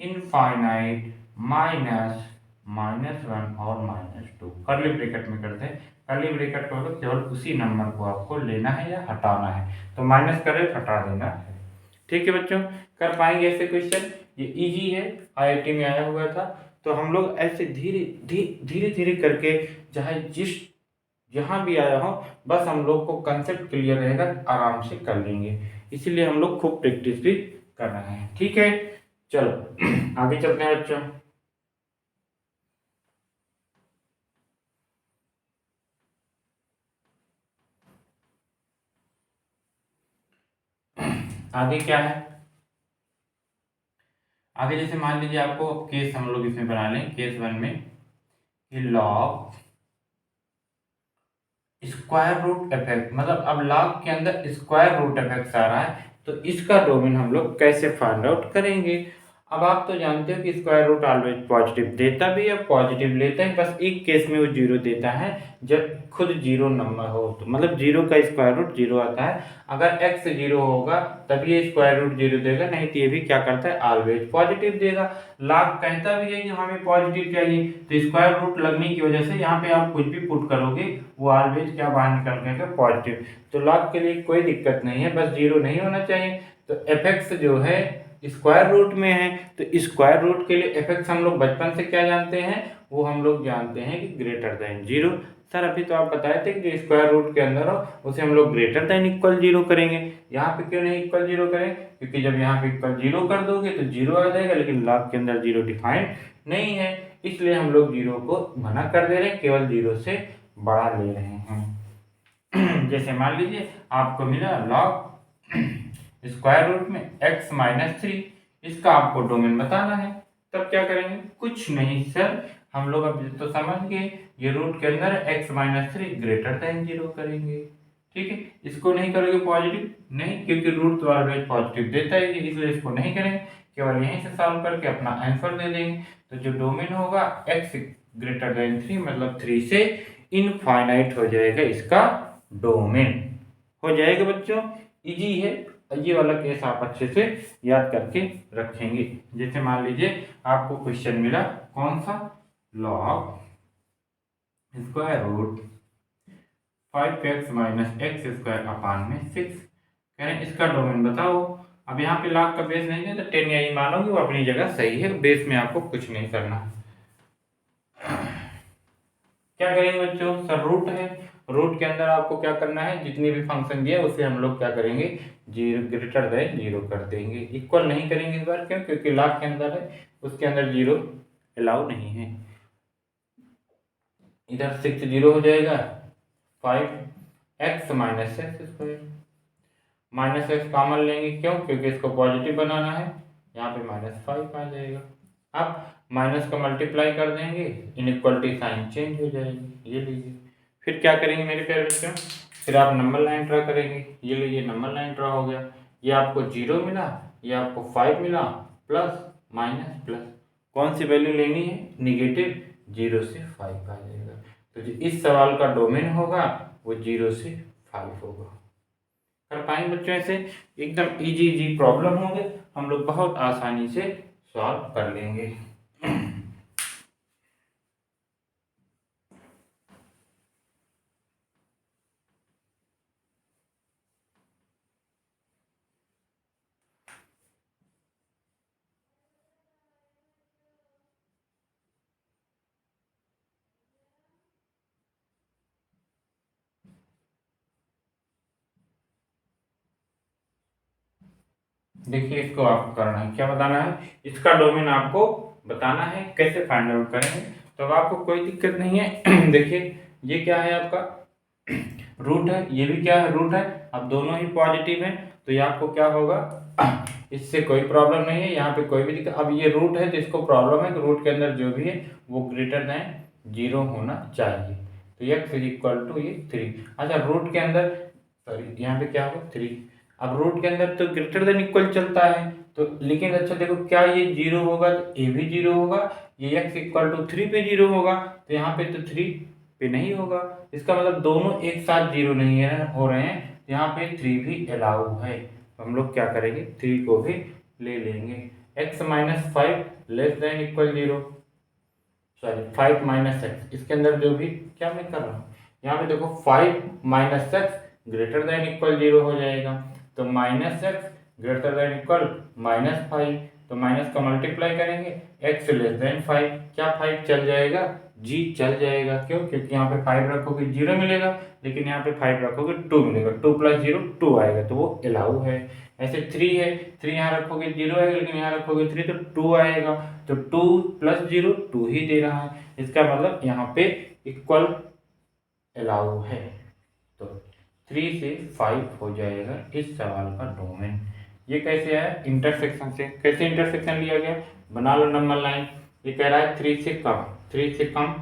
इनफाइनाइट -1 और -2, कर्ली ब्रैकेट में करते हैं। कर्ली ब्रैकेट को तो केवल उसी नंबर को आपको लेना है या हटाना है, तो माइनस करे हटा देना है। ठीक है बच्चों, कर पाएंगे ऐसे क्वेश्चन, ये इजी है, आईआईटी में आया हुआ था। तो हम लोग ऐसे धीरे धीरे धीरे करके, चाहे जहाँ भी आया हो, बस हम लोग को कंसेप्ट क्लियर रहेगा, आराम से कर लेंगे। इसीलिए हम लोग खूब प्रैक्टिस भी कर रहे हैं। ठीक है, चलो आगे चलते हैं बच्चों। आगे क्या है, आगे जैसे मान लीजिए आपको केस हम लोग इसमें बना लें, केस 1 में कि लॉग स्क्वायर रूट इफेक्ट, मतलब अब लॉग के अंदर स्क्वायर रूट इफेक्ट आ रहा है, तो इसका डोमेन हम लोग कैसे फाइंड आउट करेंगे। अब आप तो जानते हो कि स्क्वायर रूट ऑलवेज पॉजिटिव देता भी है, पॉजिटिव लेता है, बस एक केस में वो जीरो देता है जब खुद जीरो नंबर हो, तो मतलब जीरो का स्क्वायर रूट जीरो आता है। अगर एक्स जीरो होगा तभी ये स्क्वायर रूट जीरो देगा, नहीं तो ये भी क्या करता है, ऑलवेज पॉजिटिव देगा। लॉग कहता भी है कि हमें पॉजिटिव चाहिए, तो स्क्वायर रूट लगने की वजह से यहाँ पे आप कुछ भी पुट करोगे वो ऑलवेज क्या बाहर निकल के पॉजिटिव। तो लॉग के लिए कोई दिक्कत नहीं है, बस जीरो नहीं होना चाहिए। तो एफ एक्स जो है स्क्वायर रूट में है, तो स्क्वायर रूट के लिए एफ एक्स हम लोग बचपन से क्या जानते हैं, वो हम लोग जानते हैं कि ग्रेटर देन जीरो। सर अभी तो आप बताए थे कि जो स्क्वायर रूट के अंदर हो उसे हम लोग ग्रेटर देन इक्वल जीरो करेंगे। यहाँ पे क्यों नहीं इक्वल जीरो करें, क्योंकि जब यहाँ पे इक्वल जीरो कर दोगे तो जीरो आ जाएगा, लेकिन लॉग के अंदर जीरो डिफाइंड नहीं है, इसलिए हम लोग जीरो को मना कर दे रहे हैं, केवल जीरो से बड़ा ले रहे हैं। जैसे मान लीजिए आपको मिला लॉग स्क्वायर रूट में x माइनस थ्री, इसका आपको डोमेन बताना है। तब क्या करेंगे, कुछ नहीं सर, हम लोग अब तो समझ गए ये रूट के अंदर x minus three greater than zero करेंगे। ठीक है, इसको नहीं करोगे पॉजिटिव नहीं, क्योंकि रूट तो ऑलवेज पॉजिटिव देता है, इसलिए इसको नहीं करेंगे, केवल यहीं से सॉल्व करके अपना आंसर दे देंगे। तो जो डोमेन होगा x ग्रेटर देन थ्री, मतलब थ्री से इनफाइनाइट हो जाएगा इसका डोमेन, हो जाएगा बच्चों, इजी है। ये वाला केस आप अच्छे से याद करके रखेंगे। जैसे मान लीजिए आपको क्वेश्चन मिला कौन सा, log square root 5x minus X square upon में 6, कह रहे हैं इसका डोमेन बताओ। अब यहाँ पे लॉग का बेस नहीं है तो 10 यही मानोगे, वो अपनी जगह सही है, बेस में आपको कुछ नहीं करना। क्या करेंगे बच्चों, सर रूट है, रूट के अंदर आपको क्या करना है, जितनी भी फंक्शन दिया उसे हम लोग क्या करेंगे, जीरो ग्रेटर देन जीरो कर देंगे। इक्वल नहीं करेंगे इस बार, क्यों, क्योंकि लॉग के अंदर है, उसके अंदर जीरो अलाउ नहीं है। इधर 6 जीरो हो जाएगा, 5x minus X square, minus x common लेंगे, क्यों, क्योंकि इसको पॉजिटिव बनाना है, यहाँ पे -5 आ जाएगा। अब माइनस का मल्टीप्लाई कर देंगे, इनइक्वलिटी साइन चेंज हो जाएगी, ये लीजिए। फिर क्या करेंगे मेरे प्यारे बच्चों, फिर आप नंबर लाइन ड्रा करेंगे, ये लीजिए नंबर लाइन ड्रा हो गया। ये आपको जीरो मिला, ये आपको 5 मिला, प्लस माइनस प्लस, कौन सी वैल्यू लेनी है, निगेटिव, जीरो से 5 आ जाएगा। तो जो इस सवाल का डोमेन होगा वो जीरो से 5 होगा। कर पाएंगे बच्चों ऐसे, एकदम इजी इजी प्रॉब्लम होंगे, हम लोग बहुत आसानी से सॉल्व कर लेंगे। देखिए इसको आपको करना है, क्या बताना है, इसका डोमेन आपको बताना है, कैसे फाइंड आउट करेंगे। तो अब आपको कोई दिक्कत नहीं है। देखिए ये क्या है आपका रूट है, ये भी क्या है रूट है, अब दोनों ही पॉजिटिव हैं, तो ये आपको क्या होगा, इससे कोई प्रॉब्लम नहीं है, यहाँ पे कोई भी दिक्कत। अब ये रूट है तो इसको प्रॉब्लम है कि रूट के अंदर जो भी है वो ग्रेटर देन जीरो होना चाहिए, तो x इज इक्वल टू ये 3। अच्छा रूट के अंदर, सॉरी यहाँ पे क्या होगा 3, अब रूट के अंदर तो ग्रेटर देन इक्वल चलता है, तो लेकिन अच्छा देखो क्या ये जीरो होगा तो ए भी जीरो होगा, ये x इक्वल टू 3 पे जीरो होगा, तो यहाँ पे तो 3 पे नहीं होगा, इसका मतलब दोनों एक साथ जीरो नहीं है हो रहे हैं, तो यहाँ पे 3 भी अलाउ है, तो हम लोग क्या करेंगे 3 को भी ले लेंगे। x minus 5 less than equal zero, sorry 5 minus x, इसके अंदर जो भी क्या मैं कर रहा हूँ, यहाँ पे देखो 5 minus x greater than equal zero हो जाएगा, तो minus x greater than equal -5, तो माइनस का मल्टीप्लाई करेंगे, x लेस देन 5, क्या 5 चल जाएगा, जी चल जाएगा, क्यों, क्योंकि यहाँ पे 5 रखोगे 0 मिलेगा, लेकिन यहाँ पे 5 रखोगे 2 मिलेगा, 2 + 0 2 आएगा, तो वो अलाउ है। ऐसे 3 है, 3 यहाँ रखोगे 0 आएगा, लेकिन यहाँ रखोगे 3 तो 2 आएगा, तो 2 + 0 2 ही दे रहा है, इसका मतलब यहाँ पे इक्वल अलाउ है, तो 3 से 5 हो जाएगा इस सवाल का डोमेन। ये कैसे आया, इंटरसेक्शन से। कैसे इंटरसेक्शन लिया गया, बना लो नंबर लाइन, ये कह रहा है 3 से कम, 3 से कम,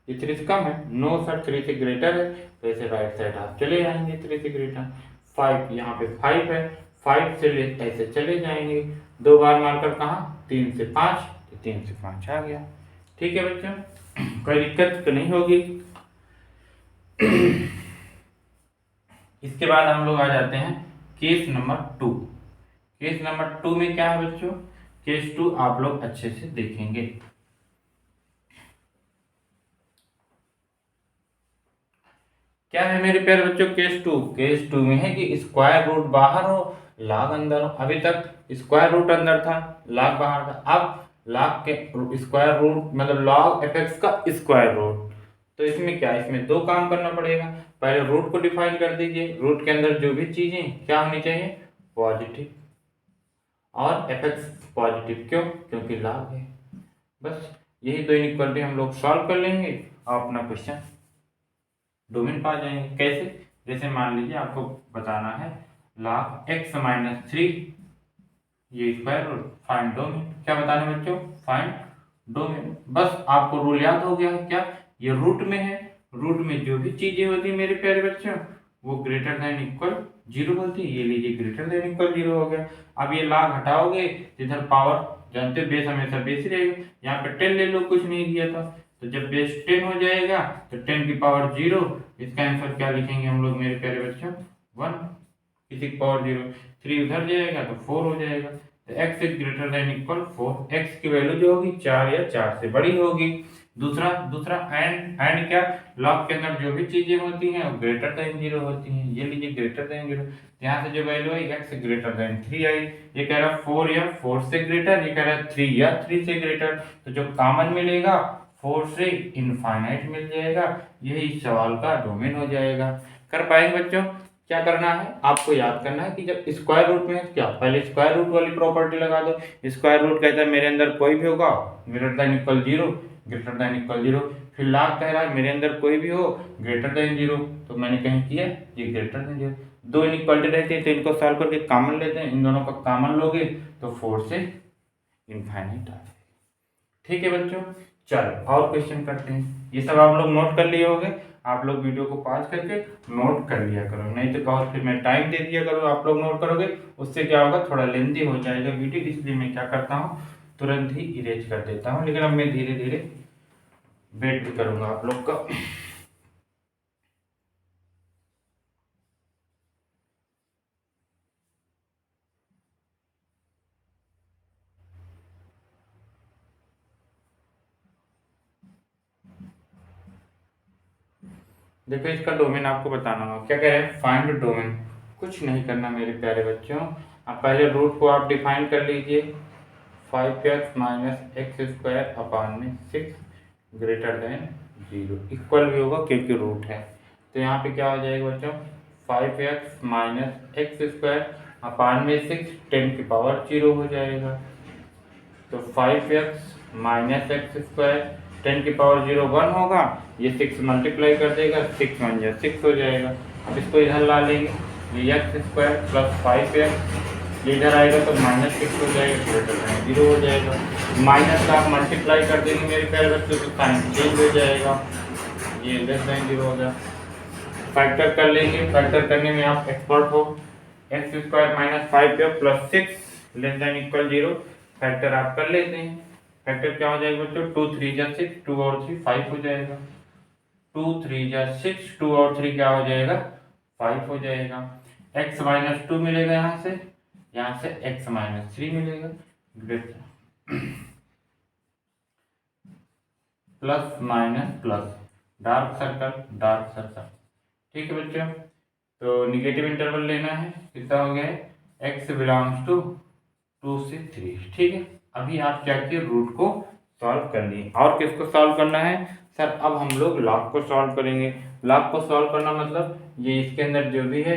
ये 3 से कम है, नो सर 3 से ग्रेटर है, तो ऐसे राइट साइड आप चले जाएंगे, 3 से ग्रेटर। 5 यहाँ पे 5 है, 5 से ले ऐसे चले जाएंगे, 2 बार मार्कर कहाँ, 3 से 5, तो 3 से 5 आ गया। ठीक है बच्चों, कोई दिक्कत तो नहीं होगी। इसके बाद हम लोग आ जाते हैं केस नंबर 2। केस नंबर 2 में क्या है बच्चों, केस 2 आप लोग अच्छे से देखेंगे। क्या है मेरे प्यारे बच्चों केस 2? केस 2 में है कि स्क्वायर रूट बाहर हो, लॉग अंदर हो। अभी तक स्क्वायर रूट अंदर था, लॉग बाहर था। अब लॉग के स्क्वायर रूट मतलब लॉग एफ एक्स का स्क्वायर रूट। तो इसमें क्या, इसमें दो काम करना पड़ेगा। पहले रूट को डिफाइन कर दीजिए, रूट के अंदर जो भी चीजें क्या होनी चाहिए, पॉजिटिव, और एफ एक्स पॉजिटिव। क्यों? क्योंकि लॉग है। बस यही दो इनइक्वालिटी हम लोग सॉल्व कर लेंगे और अपना क्वेश्चन डोमेन पा जाएंगे। कैसे? जैसे मान लीजिए आपको बताना है log x माइनस 3 ये स्क्वायर रूट, फाइंड डोमेन। क्या बताना है बच्चों? Find domain. बस आपको रूल याद हो गया क्या, ये रूट में है, रूट में जो भी चीजें होती है मेरे प्यारे बच्चों वो ग्रेटर देन इक्वल 0 होती है। ये लीजिए ग्रेटर देन इक्वल 0 हो गया। अब ये log हटाओगे तो इधर पावर, जानते हो बेस हमेशा बेस ही रहेगा। यहाँ पे 10 ले लो, कुछ नहीं दिया था, तो जब बेस 10 हो जाएगा तो 10 की पावर 0, इसका आंसर क्या लिखेंगे हम लोग मेरे प्यारे बच्चों, 1। किसी की पावर 0, 3 उधर जाएगा तो 4 हो जाएगा। तो x is greater than equal 4, x की वैल्यू जो होगी 4 या 4 से बड़ी होगी। दूसरा दूसरा एंड क्या, लॉग के अंदर जो भी चीजें होती हैं वो ग्रेटर देन 0 होती हैं। ये लीजिए ग्रेटर देन 0, यहाँ से जो वैल्यू आई x ग्रेटर देन 3 आई। ये कह रहा है 4 या 4 से ग्रेटर, ये कह रहा है 3 या 3 से ग्रेटर। तो जो कॉमन मिलेगा 4 से इनफाइनाइट मिल जाएगा। यही सवाल का डोमेन हो जाएगा। कर पाएंगे बच्चों? क्या करना है आपको, याद करना है कि जब स्क्वायर रूट में क्या, पहले स्क्वायर रूट वाली प्रॉपर्टी लगा दो। स्क्वायर रूट कहता है मेरे अंदर कोई भी होगा greater than equal 0, greater than equal 0। फिर log कह रहा है मेरे अंदर कोई भी हो ग्रेटर देन 0, तो मैंने कहीं किया ये ग्रेटर देन 0। दो इनइक्वालिटी रहती है तो इनको सॉल्व करके कॉमन लेते हैं, इन दोनों का कॉमन लोगे तो 4 से इनफाइनाइट आ जाएगा। ठीक है बच्चों, चलो और क्वेश्चन करते हैं। ये सब आप लोग नोट कर लिए होंगे, आप लोग वीडियो को पॉज करके नोट कर लिया करो, नहीं तो बहुत फिर मैं टाइम दे दिया करो, आप लोग नोट करोगे उससे क्या होगा, थोड़ा लेंथी हो जाएगा वीडियो। इसलिए मैं क्या करता हूँ, तुरंत ही इरेज कर देता हूँ। लेकिन अब मैं धीरे धीरे वेट भी करूँगा आप लोग का। देखो इसका डोमेन आपको बताना होगा। क्या कह रहे हैं, फाइंड डोमेन। कुछ नहीं करना मेरे प्यारे बच्चों, आप पहले रूट को आप डिफाइन कर लीजिए। 5x minus X square upon में 6 ग्रेटर देन 0, इक्वल भी होगा क्योंकि रूट है। तो यहाँ पे क्या हो जाएगा बच्चों, 5x minus X square upon में 6, 10 की पावर 0 हो जाएगा। तो 5x माइनस एक्स स्क्वायर 10 की पावर 0 1 होगा, ये 6 मल्टीप्लाई कर देगा, 6 1 या 6 हो जाएगा। अब इसको इधर ला लेंगे, ये एक्स स्क्वायर प्लस 5x, ये इधर आएगा तो माइनस 6 हो जाएगा, ग्रेटर देन 0 हो जाएगा। माइनस का आप मल्टीप्लाई कर देंगे मेरे प्यारे बच्चों तो साइन चेंज हो जाएगा, ये लेस देन 0 होगा। फैक्टर कर लेंगे, फैक्टर करने में आप एक्सपर्ट हो। X square minus 5x plus 6 less than equal 0, factor आप कर लेते हैं। फैक्टर क्या हो जाएगा बच्चों, 2 3 जा 6, 2 और 3 5 हो जाएगा। 2 3 जा 6, 2 और 3 क्या हो जाएगा, 5 हो जाएगा। x माइनस 2 मिलेगा यहाँ से x माइनस 3 मिलेगा, plus minus plus, dark circle. ठीक है बच्चों, तो निगेटिव इंटरवल लेना है। कितना हो गया है, x बिलोंग्स टू 2 से 3। ठीक है, अभी आप क्या किए, रूट को सॉल्व कर लिए। और किसको सॉल्व करना है सर, अब हम लोग लॉग को सॉल्व करेंगे। लॉग को सॉल्व करना मतलब ये इसके अंदर जो भी है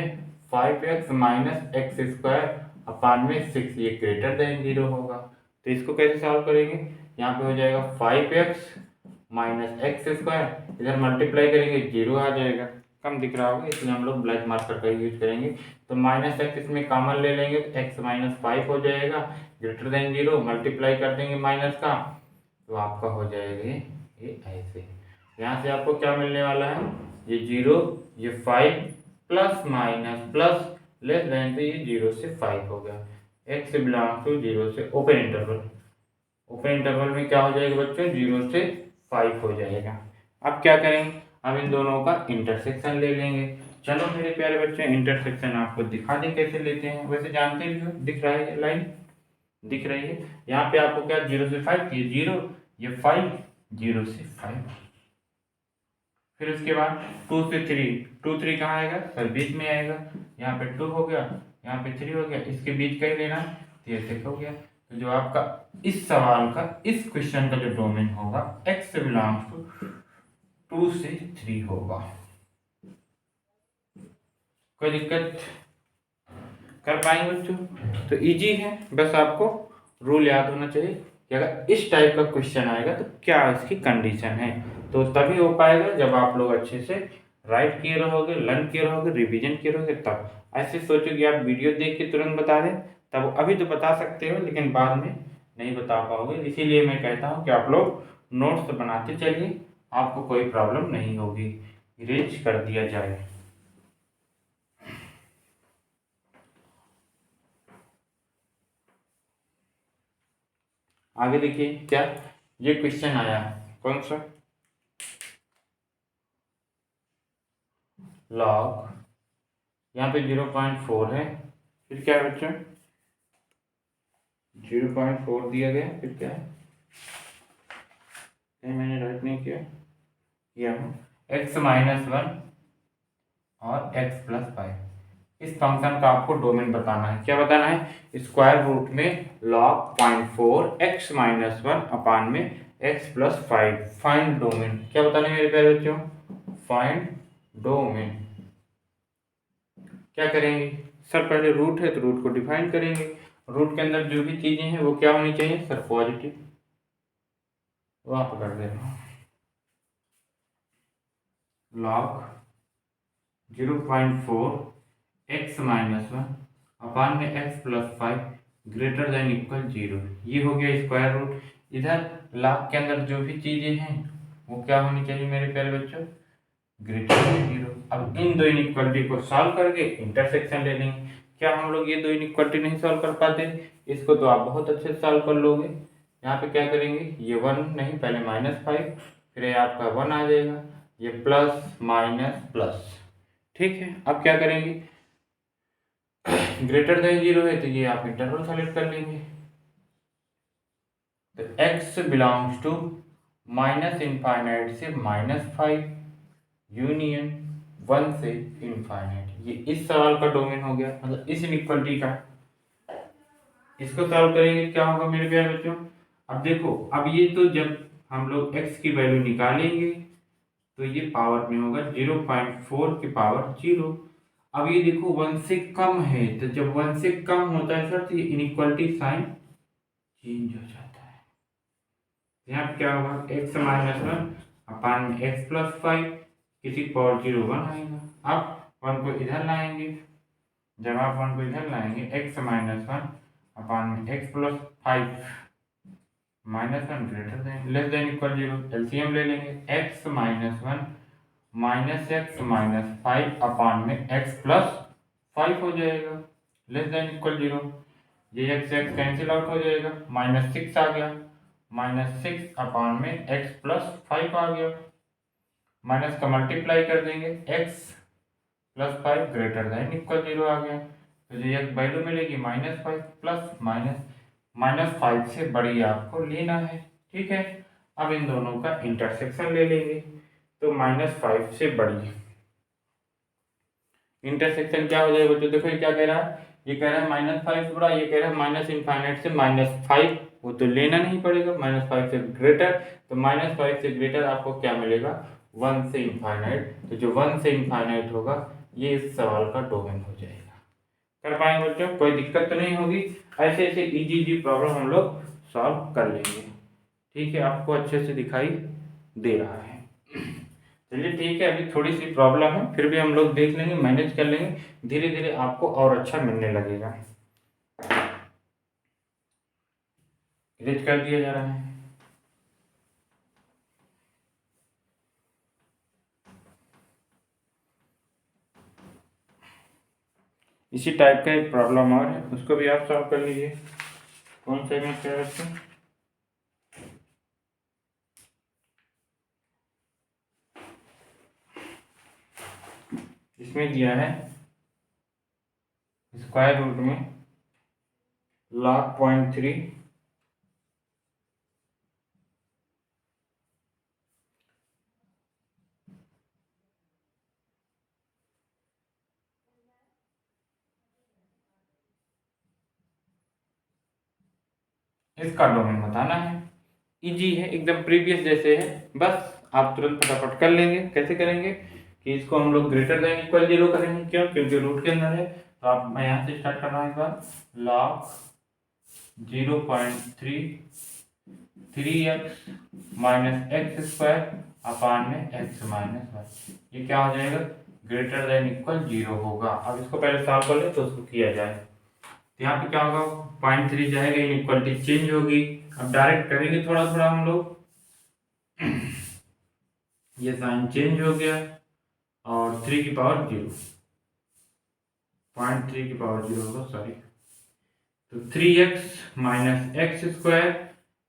5x minus X square upon में 6, ये ग्रेटर देन 0 होगा। तो इसको कैसे सॉल्व करेंगे, यहाँ पे हो जाएगा 5x माइनस एक्स स्क्वायर, इधर मल्टीप्लाई करेंगे 0 आ जाएगा, कम दिख रहा होगा इसलिए हम लोग ब्लैक मार्कर का यूज करेंगे। तो माइनस एक्स इसमें कॉमन ले लेंगे तो एक्स माइनस 5 हो जाएगा, ग्रेटर देन 0, मल्टीप्लाई कर देंगे माइनस का तो आपका हो जाएगा ये ऐसे। यहाँ से आपको क्या मिलने वाला है, ये 0, ये 5 plus minus plus less than तो ये 0 से 5 हो गया। x बिलोंग्स टू 0 से ओपन इंटरवल, ओपन इंटरवल में क्या हो जाएगा बच्चों, 0 से 5 हो जाएगा। अब क्या करेंगे, अब इन दोनों का इंटरसेक्शन ले लेंगे। चलो मेरे प्यारे बच्चों, इंटरसेक्शन आपको दिखा दें कैसे लेते हैं, वैसे जानते भी हो, दिख रहा है लाइन, दिख रही है। यहाँ पे आपको क्या 0 से 5, ये 0, ये 5, 0 से 5। फिर उसके बाद 2 से 3, 2 3 कहाँ आएगा सर, बीच में आएगा। यहाँ पे 2 हो गया, यहाँ पे 3 हो गया, इसके बीच का ही लेना, तो ये 6 हो गया। तो जो आपका इस सवाल का, इस क्वेश्चन का जो डोमेन होगा x बिलोंग्स टू 2 से 3 होगा। कोई दिक्कत कर पाएंगे बच्चों? तो इजी है, बस आपको रूल याद होना चाहिए कि अगर इस टाइप का क्वेश्चन आएगा तो क्या इसकी कंडीशन है। तो तभी हो पाएगा जब आप लोग अच्छे से राइट किए रहोगे, लर्न किए रहोगे, रिवीजन किए रहोगे। तब ऐसे सोचो कि आप वीडियो देख के तुरंत बता दें, तब अभी तो बता सकते हो लेकिन बाद में नहीं बता पाओगे। इसीलिए मैं कहता हूँ कि आप लोग नोट्स बनाते चलिए, आपको कोई प्रॉब्लम नहीं होगी, इरेज कर दिया जाए। आगे देखिए क्या ये क्वेश्चन आया, कौन सा, लॉग, यहाँ पे 0.4 है, फिर क्या है बच्चों 0.4 दिया गया, फिर क्या है, मैंने राइट नहीं किया हूँ, x-1 और x+5। इस फंक्शन का आपको डोमेन बताना है। क्या बताना है, स्क्वायर रूट में log 0.4 x-1 अपान में x+5। फाइंड डोमेन, क्या बताना है मेरे प्यारे बच्चों, फाइंड डोमेन। क्या करेंगे सर, पहले रूट है तो रूट को डिफाइन करेंगे। रूट के अंदर जो भी चीजें हैं वो क्या होनी चाहिए सर, पॉजिटिव। वहां पर कर दे रहा हूँ, log 0.4 x-1 अपान में x+5 ग्रेटर देन इक्वल 0। ये हो गया स्क्वायर रूट। इधर log के अंदर जो भी चीजें हैं वो क्या होनी चाहिए मेरे प्यारे बच्चों, ग्रेटर देन 0। अब इन दो इनइक्वालिटी को सॉल्व करके इंटरसेक्शन ले लेंगे। क्या हम लोग ये दो इनइक्वालिटी नहीं सॉल्व कर पाते, इसको तो आप बहुत अच्छे से सॉल्व कर लोगे। यहाँ पे क्या करेंगे, ये 1 नहीं, पहले -5, फिर ये आपका 1 आ जाएगा, ये प्लस माइनस प्लस। ठीक है, अब क्या करेंगे, ग्रेटर देन 0 है तो ये आप इंटरवल सेलेक्ट कर लेंगे। तो x बिलोंग्स टू -∞ से -5 यूनियन 1 से इनफाइनाइट। ये इस सवाल का डोमेन हो गया, मतलब इस इनइक्वालिटी का। इसको सॉल्व करेंगे क्या होगा मेरे प्यारे बच्चों, अब देखो, अब ये तो जब हम लोग x की वैल्यू निकालेंगे तो ये पावर में होगा 0.4 की पावर 0। अब ये देखो 1 से कम है, तो जब 1 से कम होता है सर तो ये इनइक्वालिटी साइन चेंज हो जाता है। यहाँ पे क्या होगा, x-1 अपान में x+5, किसी पावर 0 1 आएगा। अब 1 को इधर लाएंगे, जब आप 1 को इधर लाएंगे x-1 अपान में x+5 -1 greater than less than equal 0। LCM ले लेंगे, x-1 -x-5 अपान में x+5 हो जाएगा, लेस देन इक्वल 0। ये x कैंसिल आउट हो जाएगा, -6 आ गया, -6 अपान में x+5 आ गया, माइनस का मल्टीप्लाई कर देंगे, x+5 ग्रेटर देन इक्वल 0 आ गया। तो ये वैल्यू मिलेगी -5 प्लस -5 से बड़ी आपको लेना है। ठीक है, अब इन दोनों का इंटरसेक्शन ले लेंगे, तो -5 से बड़ी इंटरसेक्शन क्या हो जाएगा बच्चों, देखो ये क्या कह रहा है, ये कह रहा है -5 से बड़ा, ये कह रहा है -∞ से -5, वो तो लेना नहीं पड़ेगा, -5 से ग्रेटर। तो -5 से ग्रेटर आपको क्या मिलेगा, 1 से इनफाइनाइट। तो जो 1 से इनफाइनाइट होगा ये इस सवाल का डोमेन हो जाएगा। कर पाएंगे बच्चों, कोई दिक्कत तो नहीं होगी। ऐसे ऐसे इजी इजी प्रॉब्लम हम लोग सॉल्व कर लेंगे। ठीक है, आपको अच्छे से दिखाई दे रहा है। चलिए ठीक है, अभी थोड़ी सी प्रॉब्लम है, फिर भी हम लोग देख लेंगे, मैनेज कर लेंगे, धीरे धीरे आपको और अच्छा मिलने लगेगा। इरेज कर दिया जा रहा है। इसी टाइप का एक प्रॉब्लम और है, उसको भी आप सॉल्व कर लीजिए। कौन सा इमेज क्या है? इसमें दिया है स्क्वायर रूट में log.3 इसका डोमेन बताना है। इजी है एकदम, प्रीवियस जैसे है, बस आप तुरंत फटाफट कर लेंगे। कैसे करेंगे कि इसको हम लोग ग्रेटर देन इक्वल 0 करेंगे। क्यों? क्योंकि रूट के अंदर है। तो आप मैं यहाँ से स्टार्ट कर रहा हूँ। इस बार log 0.3 3x minus X square upon में x माइनस 1, ये क्या हो जाएगा? ग्रेटर देन इक्वल 0 होगा। अब इसको पहले सॉल्व कर ले तो उसको किया जाए। तो यहाँ पे क्या होगा? 0.3 जाएगा, इनइक्वालिटी चेंज होगी। अब डायरेक्ट करेंगे थोड़ा थोड़ा हम लोग। ये साइन चेंज हो गया और 3 की पावर 0, 0.3 की पावर 0 होगा, सॉरी। तो 3x minus X square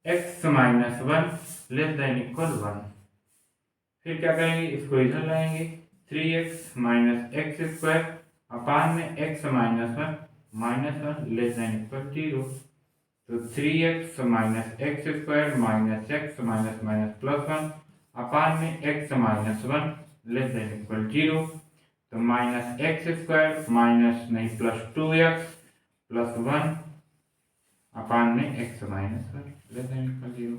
x minus 1 less than equal 1। फिर क्या करेंगे? इसको इधर लाएंगे। 3x minus X square upon में x minus 1 minus 1 less than equal 0। तो 3x minus X square minus x minus minus plus 1 अपान में x minus 1 less than equal 0। तो माइनस एक्स स्क्वायर माइनस नहीं प्लस 2x प्लस 1 अपान में x minus 1 less than equal 0।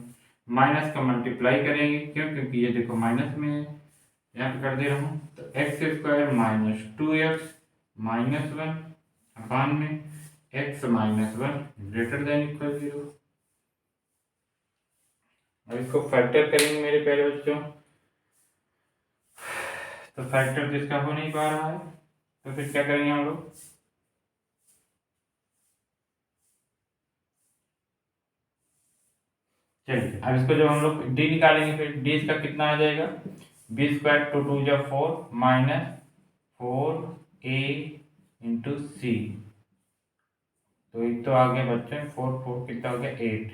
Minus का मल्टीप्लाई करेंगे, क्यों? क्योंकि ये देखो माइनस में है, यहाँ पे कर दे रहा हूँ। तो x square minus 2x minus 1 अपान में x minus 1 greater than equal 0। अब इसको फैक्टर करेंगे मेरे प्यारे बच्चों। तो फैक्टर तो इसका हो नहीं पा रहा है, तो फिर क्या करेंगे हम लोग? चलिए अब इसको जब हम लोग डी निकालेंगे, फिर डी इसका कितना आ जाएगा? बी स्क्वायर टू टू जा 4 माइनस 4a इंटू सी। तो एक तो आ गया बच्चों 4 4 कितना हो गया? 8।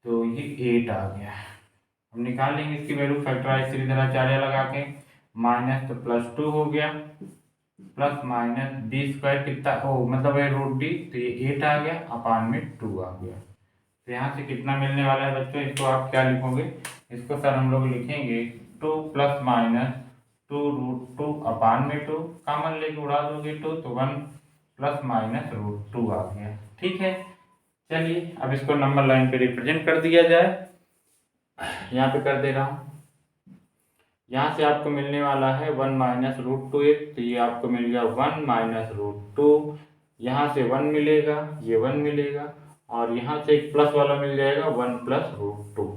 तो ये 8 आ गया। हम निकाल लेंगे इसकी वैल्यू फैक्टराइज सीधे लगा के। माइनस तो प्लस 2 हो गया, प्लस माइनस डी स्क्वायर कितना, ओ मतलब है रूट डी, तो ये 8 आ गया अपान में 2 आ गया। तो यहाँ से कितना मिलने वाला है बच्चों? इसको आप क्या लिखोगे? इसको सर हम लोग लिखेंगे 2 प्लस माइनस 2 रूट 2 अपान में 2, कॉमन लेके उड़ा दोगे 2, तो 1 प्लस माइनस रूट 2 आ गया। ठीक है, चलिए अब इसको नंबर लाइन पे रिप्रेजेंट कर दिया जाए। यहाँ पे कर दे रहा हूँ। यहाँ से आपको मिलने वाला है 1 माइनस रूट 2 एक, तो ये आपको मिल गया 1 माइनस रूट 2। यहाँ से 1 मिलेगा, ये 1 मिलेगा, और यहाँ से एक प्लस वाला मिल जाएगा 1 प्लस रूट 2।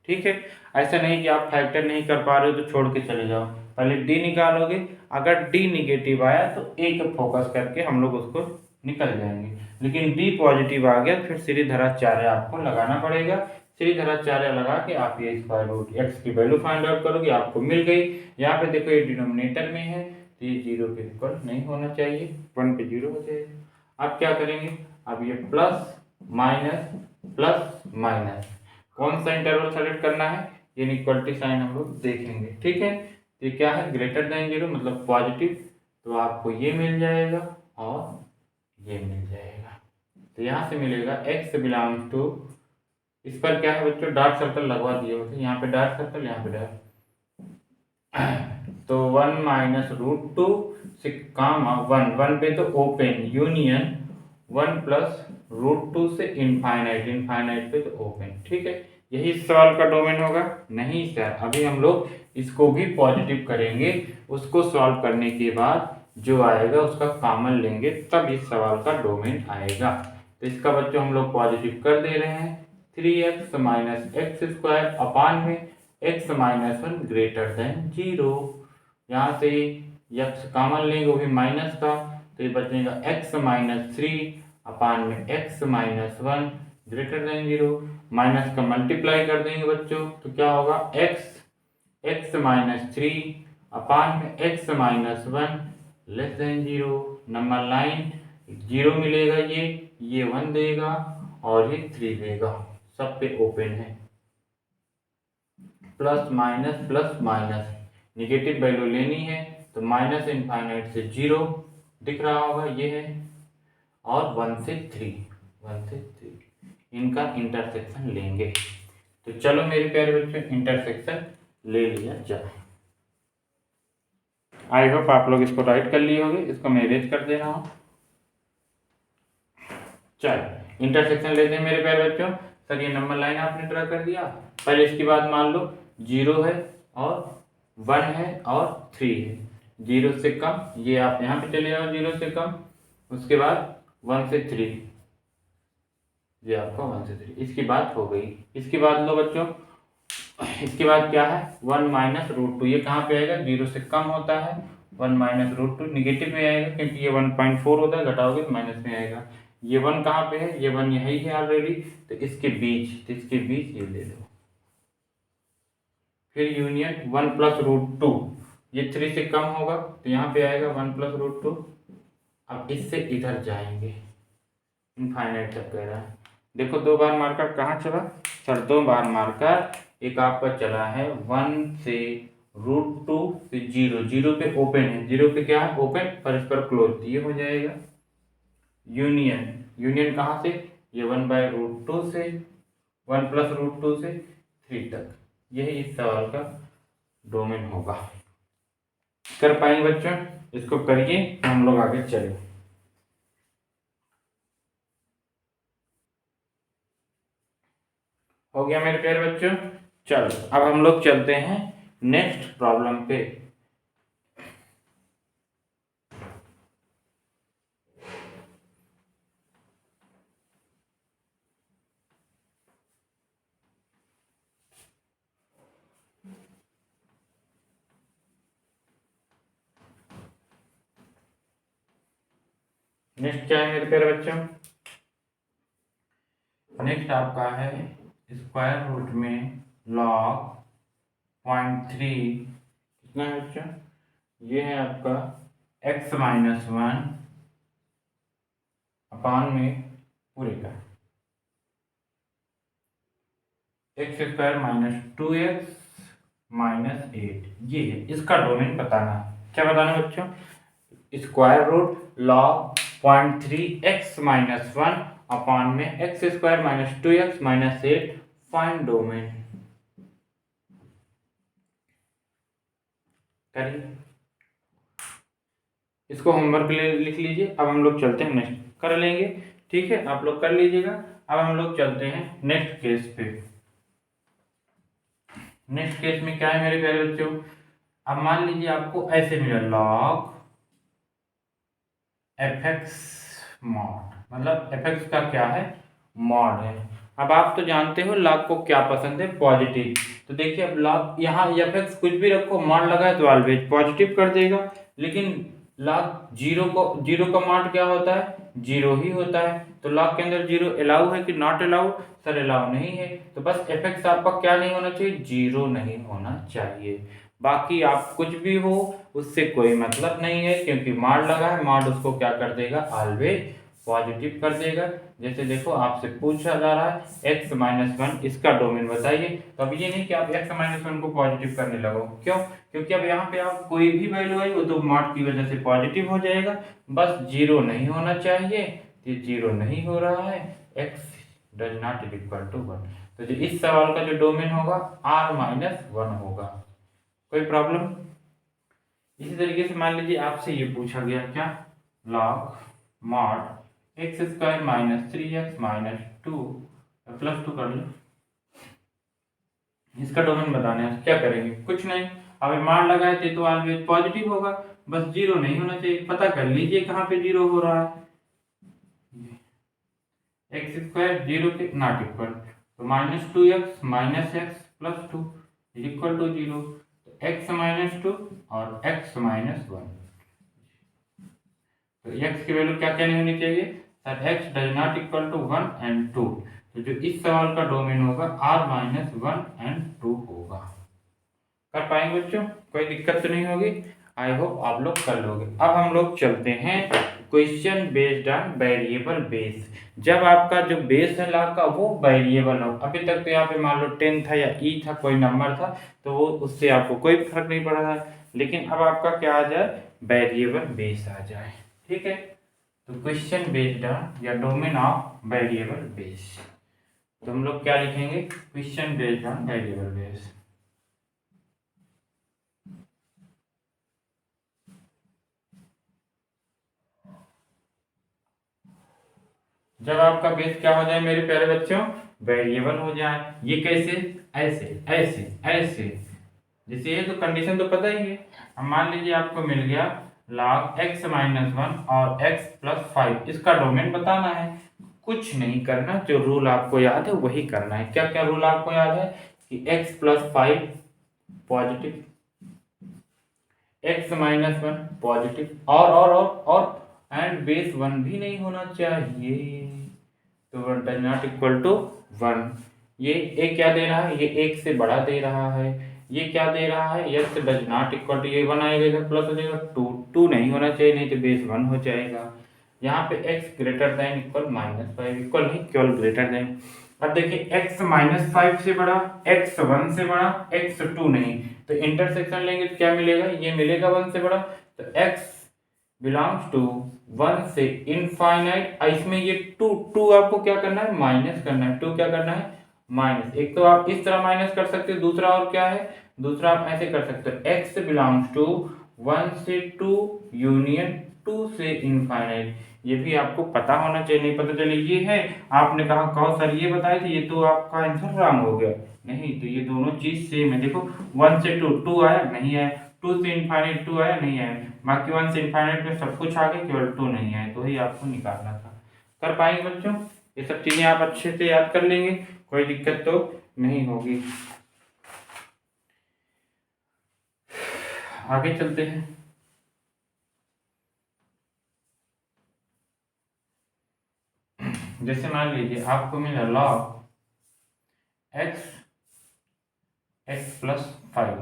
ठीक है, ऐसा नहीं कि आप फैक्टर नहीं कर पा रहे हो तो छोड़ के चले जाओ। पहले डी निकालोगे, अगर डी निगेटिव आया तो एक फोकस करके हम लोग उसको निकल जाएंगे, लेकिन डी पॉजिटिव आ गया फिर सीधी धराचार्य आपको लगाना पड़ेगा। सीधी धराचार्य लगा के आप ये स्क्वायर रूट एक्स की वैल्यू फाइंड आउट करोगे, आपको मिल गई। यहाँ पे देखो ये डिनोमिनेटर में है, तो ये 0 के इक्वल नहीं होना चाहिए, 1 पे 0 हो जाएगा। अब क्या करेंगे? अब ये प्लस माइनस प्लस माइनस, कौन सा इंटरवल सेलेक्ट करना है? ये इक्वलिटी साइन हम लोग देखेंगे। ठीक है, ये क्या है? ग्रेटर देन 0 मतलब पॉजिटिव, तो आपको ये मिल जाएगा और ये मिल जाएगा। तो यहाँ से मिलेगा x बिलोंग्स टू, इस पर क्या है बच्चों? डार्क सर्कल लगवा दिए होते, यहाँ पे डार्क सर्कल, यहाँ पे डार्क। तो 1 माइनस रूट 2 से कामा 1 1 पे तो ओपन यूनियन 1 प्लस रूट 2 से इनफाइनाइट, इनफाइनाइट पे तो ओपन। ठीक है, यही सवाल का डोमेन होगा। नहीं सर, अभी हम लोग इसको भी पॉजिटिव करेंगे, उसको सॉल्व करने के बाद जो आएगा उसका कॉमन लेंगे, तब इस सवाल का डोमेन आएगा। तो इसका बच्चों हम लोग पॉजिटिव कर दे रहे हैं। 3x minus X square upon में x माइनस 1 ग्रेटर देन 0। यहाँ से x कॉमन लेंगे, वो भी माइनस का, तो ये बचेगा x माइनस 3 अपान में x minus 1 greater than 0। Minus का मल्टीप्लाई कर देंगे बच्चों, तो क्या होगा? x माइनस 3 अपान में x minus 1 less than 0। Number line 0 मिलेगा, ये 1 देगा और ये 3 देगा, सब पे ओपन है। प्लस माइनस निगेटिव वैल्यू लेनी है तो माइनस इनफाइनाइट से 0 दिख रहा होगा, ये है, और 1 से 3 इनका इंटरसेक्शन लेंगे। तो चलो मेरे प्यारे बच्चों इंटरसेक्शन ले लिया जाए। आई होप आप लोग इसको राइट कर लिए होंगे, इसको मैं इरेज कर दे रहा हूँ। चलो इंटरसेक्शन लेते हैं मेरे प्यारे बच्चों। सर ये नंबर लाइन आपने ड्रा कर दिया, पहले इसके बाद मान लो 0 है और 1 है और 3 है, 0 से कम ये आप यहाँ पे चले जाओ, 0 से कम, उसके बाद 1 से 3, ये आपका 1 से 3, इसकी बात हो गई। इसके बाद लो बच्चों, इसके बाद क्या है 1 माइनस रूट 2, ये कहाँ पे आएगा, 0 से कम होता है, 1 माइनस रूट 2 निगेटिव में आएगा क्योंकि ये 1.4 होता है, घटाओगे तो माइनस में आएगा। ये 1 कहाँ पे है, ये 1 यही है ऑलरेडी, तो इसके बीच ये ले लो। फिर यूनियन 1 प्लस रूट 2, ये 3 से कम होगा तो यहाँ पे आएगा 1 प्लस रूट 2। अब इससे इधर जाएंगे, इनफाइनाइट तक कह रहा है। देखो 2 बार मार्कर कहाँ चला सर, 2 बार मार्कर, एक आपका चला है 1 से रूट 2 से 0 पे ओपन है, 0 पे क्या है ओपन, पर इस पर क्लोज, ये हो जाएगा। यूनियन कहाँ से, ये 1 बाय रूट 2 से 1 प्लस रूट 2 से 3 तक, यही इस सवाल का डोमेन होगा। कर पाएंगे बच्चों, इसको करिए हम लोग आगे चले। हो गया मेरे प्यारे बच्चों। चलो अब हम लोग चलते हैं नेक्स्ट प्रॉब्लम पे। नेक्स्ट क्या है मेरे प्यारे बच्चों, नेक्स्ट आपका है स्क्वायर रूट में log 0.3, कितना है बच्चों, ये है आपका x माइनस 1 अपान में पूरे का x square minus 2x minus 8, ये है इसका डोमेन बताना। क्या बताना बच्चों, square root log 0.3 x minus 1 अपान में X square minus 2x minus 8, find domain. करिए, इसको होमवर्क लिख लीजिए। अब हम लोग चलते हैं नेक्स्ट, कर लेंगे ठीक है, आप लोग कर लीजिएगा। अब हम लोग चलते हैं नेक्स्ट केस पे। नेक्स्ट केस में क्या है मेरे प्यारे बच्चों, अब मान लीजिए आपको ऐसे मिला log fx मॉड, मतलब fx का क्या है मॉड है। अब आप तो जानते हो log को क्या पसंद है, पॉजिटिव। तो देखिए अब log यहाँ fx कुछ भी रखो, मॉड लगा है तो ऑलवेज पॉजिटिव कर देगा, लेकिन log 0 का मॉड क्या होता है, 0 ही होता है। तो log के अंदर 0 अलाउ है कि नॉट अलाउ, सर अलाउ नहीं है। तो बस fx आपका क्या नहीं होना चाहिए, 0 नहीं होना चाहिए। बाकी आप कुछ भी हो उससे कोई मतलब नहीं है, क्योंकि मॉड लगा है, मॉड उसको क्या कर देगा, ऑलवेज पॉजिटिव कर देगा। जैसे देखो आपसे पूछा जा रहा है x माइनस 1, इसका डोमेन बताइए। तो अब ये नहीं कि आप x माइनस 1 को पॉजिटिव करने लगो, क्यों, क्योंकि अब यहाँ पे आप कोई भी वैल्यू आई वो तो मॉड की वजह से पॉजिटिव हो जाएगा, बस 0 नहीं होना चाहिए। ये 0 नहीं हो रहा है, x does not equal to 1। तो जो इस सवाल का जो डोमेन होगा r माइनस 1 होगा। कोई प्रॉब्लम। इसी तरीके से मान लीजिए आपसे ये पूछा गया क्या, log mod x square minus 3x minus 2 plus 2 कर लो, इसका डोमेन बताना है। क्या करेंगे, कुछ नहीं, अब मॉड लगाए थे तो ऑलवेज पॉजिटिव होगा, बस 0 नहीं होना चाहिए। पता कर लीजिए कहाँ पे 0 हो रहा है, एक्स स्क्वायर 0 के नॉट इक्वल, तो minus 2x minus X plus 2 equal to 0, x minus 2 और x माइनस 1। तो x की वैल्यू क्या क्या नहीं होनी चाहिए sir, x does not equal to 1 and 2। तो जो इस सवाल का डोमेन होगा r माइनस 1 एंड 2 होगा। कर पाएंगे बच्चों, कोई दिक्कत तो नहीं होगी, आई होप आप लोग कर लोगे। अब हम लोग चलते हैं question based on variable base, जब आपका जो बेस है लॉग का वो वेरिएबल हो। अभी तक तो यहाँ पे मान लो 10 था या ई था, कोई नंबर था, तो वो उससे आपको कोई फर्क नहीं पड़ रहा है। लेकिन अब आपका क्या आ जाए, वेरिएबल बेस आ जाए। ठीक है, तो क्वेश्चन बेस्ड ऑन या डोमेन ऑफ वेरिएबल बेस, तो हम लोग क्या लिखेंगे, question based on variable base. जब आपका बेस क्या हो जाए मेरे प्यारे बच्चों, वेरिएबल हो जाए। ये कैसे, ऐसे ऐसे ऐसे, जैसे ये तो कंडीशन तो पता ही है। अब मान लीजिए आपको मिल गया log x माइनस 1 और x प्लस 5, इसका डोमेन बताना है। कुछ नहीं करना, जो रूल आपको याद है वही करना है। क्या क्या रूल आपको याद है कि x plus 5 positive, x minus 1 positive, और एंड बेस 1 भी नहीं होना चाहिए, तो 1 डज नॉट इक्वल टू 1। ये एक क्या दे रहा है, ये एक से बड़ा दे रहा है। ये क्या दे रहा है, x does not equal to, ये 1 आएगा इधर प्लस हो जाएगा 2, 2 नहीं होना चाहिए, नहीं तो बेस 1 हो जाएगा। यहाँ पे x greater than equal minus 5, equal नहीं केवल ग्रेटर देन। अब देखिए x माइनस 5 से बड़ा, x 1 से बड़ा, x 2 नहीं, तो इंटरसेक्शन लेंगे तो क्या मिलेगा, ये मिलेगा 1 से बड़ा, तो x बिलोंग्स टू 1 से इनफाइनाइट। इसमें ये 2 2 आपको क्या करना है, माइनस करना है। 2 क्या करना है, माइनस। एक तो आप इस तरह माइनस कर सकते हो, दूसरा और क्या है, दूसरा आप ऐसे कर सकते हो, x बिलोंग्स टू 1 से 2 यूनियन 2 से इनफाइनाइट। ये भी आपको पता होना चाहिए, नहीं पता चले ये है, आपने कहा कहो सर ये बताए थे, ये तो आपका आंसर रॉन्ग हो गया। नहीं, तो ये दोनों चीज सेम है। देखो 1 से 2 2 आया नहीं आया, 2 से इनफाइनाइट 2 आया नहीं आया, बाकी 1 से इनफाइनाइट में सब कुछ आ गया, केवल 2 नहीं आया, तो ही आपको निकालना था। कर पाएंगे बच्चों, ये सब चीजें आप अच्छे से याद कर लेंगे, कोई दिक्कत तो नहीं होगी। आगे चलते हैं। जैसे मान लीजिए आपको मिला log x प्लस 5,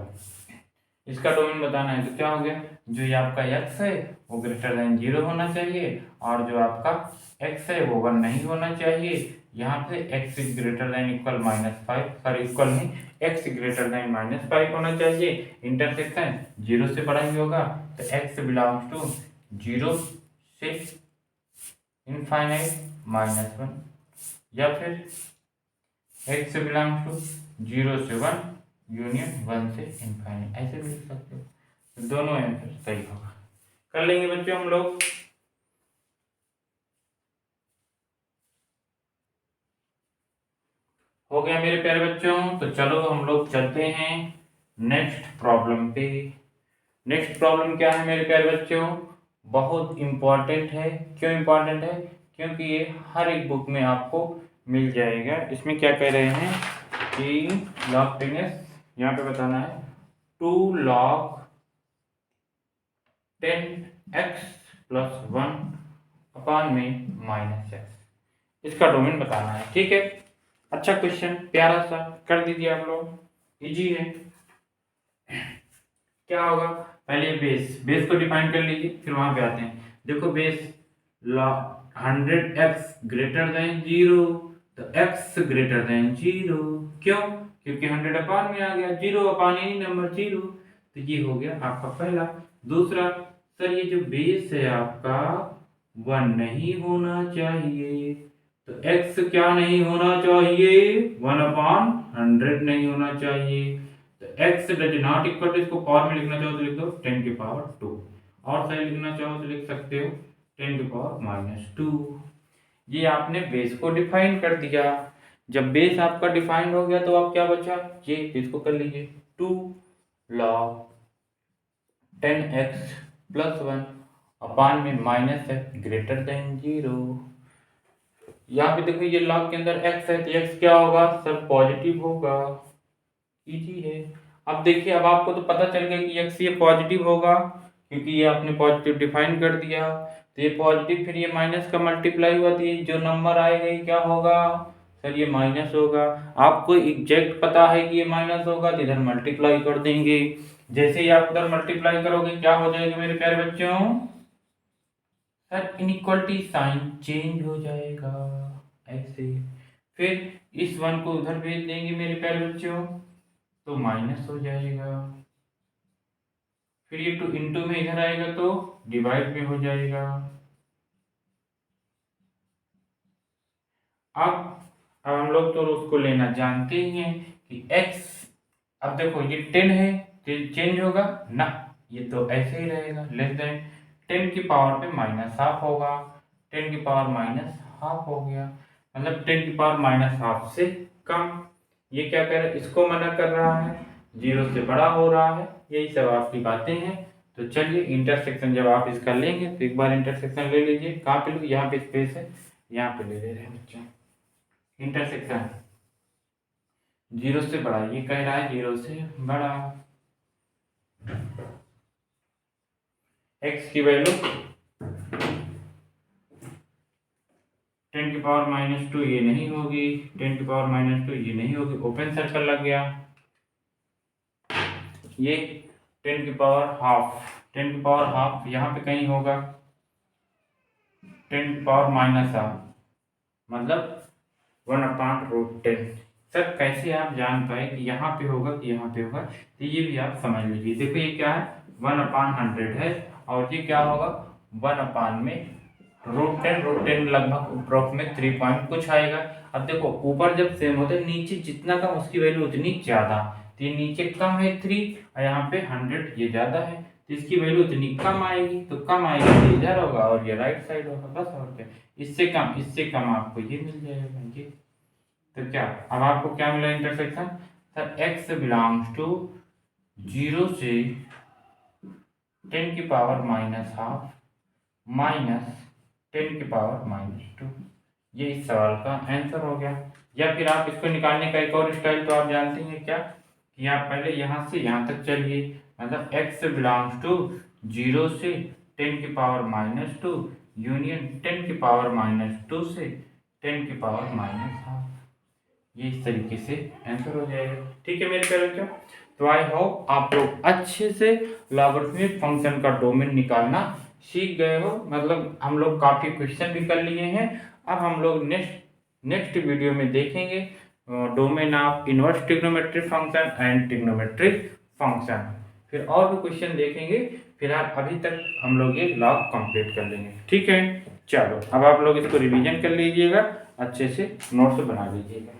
इसका डोमेन बताना है, तो क्या हो गया, जो ये आपका x है वो ग्रेटर देन 0 होना चाहिए, और जो आपका x है वो 1 नहीं होना चाहिए। यहाँ पे x is greater than equal minus 5, sorry equal नहीं, x ग्रेटर देन माइनस 5 होना चाहिए। इंटरसेक्शन 0 से बड़ा ही होगा, तो x बिलोंग्स टू 0 से इनफाइनाइट माइनस 1, या फिर x बिलोंग्स टू 0 से 1 यूनियन 1 से इनफाइनाइट, ऐसे भी लिख सकते हो, तो दोनों आंसर सही होगा। कर लेंगे बच्चों हम लोग। हो गया मेरे प्यारे बच्चों, तो चलो हम लोग चलते हैं नेक्स्ट प्रॉब्लम पे। नेक्स्ट प्रॉब्लम क्या है मेरे प्यारे बच्चों, बहुत इंपॉर्टेंट है। क्यों इंपॉर्टेंट है, क्योंकि ये हर एक बुक में आपको मिल जाएगा। इसमें क्या कह रहे हैं कि log 10s, यहाँ पे बताना है 2 log 10x प्लस 1 अपान में माइनस x, इसका डोमेन बताना है। ठीक है, अच्छा क्वेश्चन, प्यारा सा, कर दीजिए आप लोग, इजी है। क्या होगा, पहले बेस को डिफाइन कर लीजिए, फिर वहां पे आते हैं। देखो बेस 100x ग्रेटर देन 0, तो x ग्रेटर देन 0, क्यों, क्योंकि 100 अपान में आ गया, 0 अपान एनी नंबर 0, तो ये हो गया आपका पहला। दूसरा, सर ये जो बेस है आपका 1 नहीं होना चाहिए, तो x क्या नहीं होना चाहिए, 1 अपान 100 नहीं होना चाहिए, तो x does not equal to, इसको पावर में लिखना चाहो तो लिख दो 10 की पावर 2, और सही लिखना चाहो तो लिख सकते हो 10 की पावर माइनस 2। ये आपने बेस को डिफाइन कर दिया। जब बेस आपका डिफाइन हो गया तो आप क्या बचा, ये इसको कर लीजिए 2 log 10x प्लस 1 अपान में माइनस x ग्रेटर देन 0। यहाँ पे देखो ये log के अंदर x है, तो x क्या होगा सर, पॉजिटिव होगा, इजी है। अब देखिए, अब आपको तो पता चल गया कि x ये पॉजिटिव होगा, क्योंकि ये आपने पॉजिटिव डिफाइन कर दिया, तो ये पॉजिटिव, फिर ये माइनस का मल्टीप्लाई हुआ, तो ये जो नंबर आएगा ये क्या होगा सर, ये माइनस होगा। आपको एग्जैक्ट पता है कि ये माइनस होगा, तो इधर मल्टीप्लाई कर देंगे। जैसे ही आप उधर मल्टीप्लाई करोगे क्या हो जाएगा मेरे प्यारे बच्चों, सर इनइक्वालिटी साइन चेंज हो जाएगा ऐसे। फिर इस 1 को उधर भेज देंगे मेरे प्यारे बच्चों, तो माइनस हो जाएगा। फिर ये 2 इंटू में इधर आएगा तो डिवाइड में हो जाएगा। अब हम लोग तो उसको लेना जानते ही हैं कि x, अब देखो ये 10 है तो चेंज होगा ना, ये तो ऐसे ही रहेगा, लेस देन 10 की पावर पे माइनस हाफ होगा, 10 की पावर माइनस हाफ हो गया, मतलब 10 की पावर माइनस हाफ से कम। ये क्या कर रहा है, इसको मना कर रहा है, 0 से बड़ा हो रहा है, यही सब आपकी बातें हैं। तो चलिए इंटरसेक्शन जब आप इसका लेंगे तो एक बार इंटरसेक्शन ले लीजिए। कहाँ पे लो, यहाँ पे स्पेस है, यहाँ पे ले रहे हैं बच्चों। इंटरसेक्शन 0 से बड़ा, ये कह रहा है 0 से बड़ा। x की वैल्यू 10 की पावर माइनस 2 ये नहीं होगी, 10 की पावर माइनस 2 ये नहीं होगी, ओपन सर्कल लग गया। ये 10 की पावर हाफ, 10 की पावर हाफ यहाँ पे कहीं होगा, 10 की पावर माइनस हाफ मतलब 1/√10। सर कैसे आप जान पाए कि यहाँ पे होगा कि यहाँ पे होगा, तो ये भी आप समझ लीजिए। देखो ये क्या है, 1/100 है, और ये क्या होगा 1/में √10 लगभग अप्रोक्स में 3 पॉइंट कुछ आएगा। अब देखो ऊपर जब सेम होता है, नीचे जितना कम उसकी वैल्यू उतनी ज्यादा, तो ये नीचे कम है 3 और यहाँ पे 100 ये ज्यादा है, तो इसकी वैल्यू उतनी कम आएगी, तो कम आएगी तो इधर होगा और ये राइट साइड होगा, बस और क्या। इससे कम आपको ये मिल जाएगा ये। तो क्या अब आपको क्या मिला intersection, sir x belongs to 0 से 10 की पावर माइनस हाफ माइनस 10 की पावर -2। ये इस सवाल का आंसर हो गया। या फिर आप इसको निकालने का एक और स्टाइल तो आप जानते हैं क्या, कि आप पहले यहाँ से यहाँ तक चलिए, मतलब x बिलोंग्स टू 0 से 10 की पावर -2 यूनियन 10 की पावर -2 से 10 की पावर -हाफ। ये इस तरीके से आंसर हो जाएगा। ठीक है मेरे प्यारे बच्चों, तो आई होप आप लोग अच्छे से लॉगरिथमिक फंक्शन का डोमेन निकालना सीख गए हो, मतलब हम लोग काफ़ी क्वेश्चन भी कर लिए हैं। अब हम लोग नेक्स्ट वीडियो में देखेंगे domain of inverse trigonometric function and trigonometric function, फिर और भी क्वेश्चन देखेंगे। फिलहाल अभी तक हम लोग ये लॉग कंप्लीट कर लेंगे। ठीक है, चलो अब आप लोग इसको रिवीजन कर लीजिएगा, अच्छे से नोट्स बना लीजिएगा।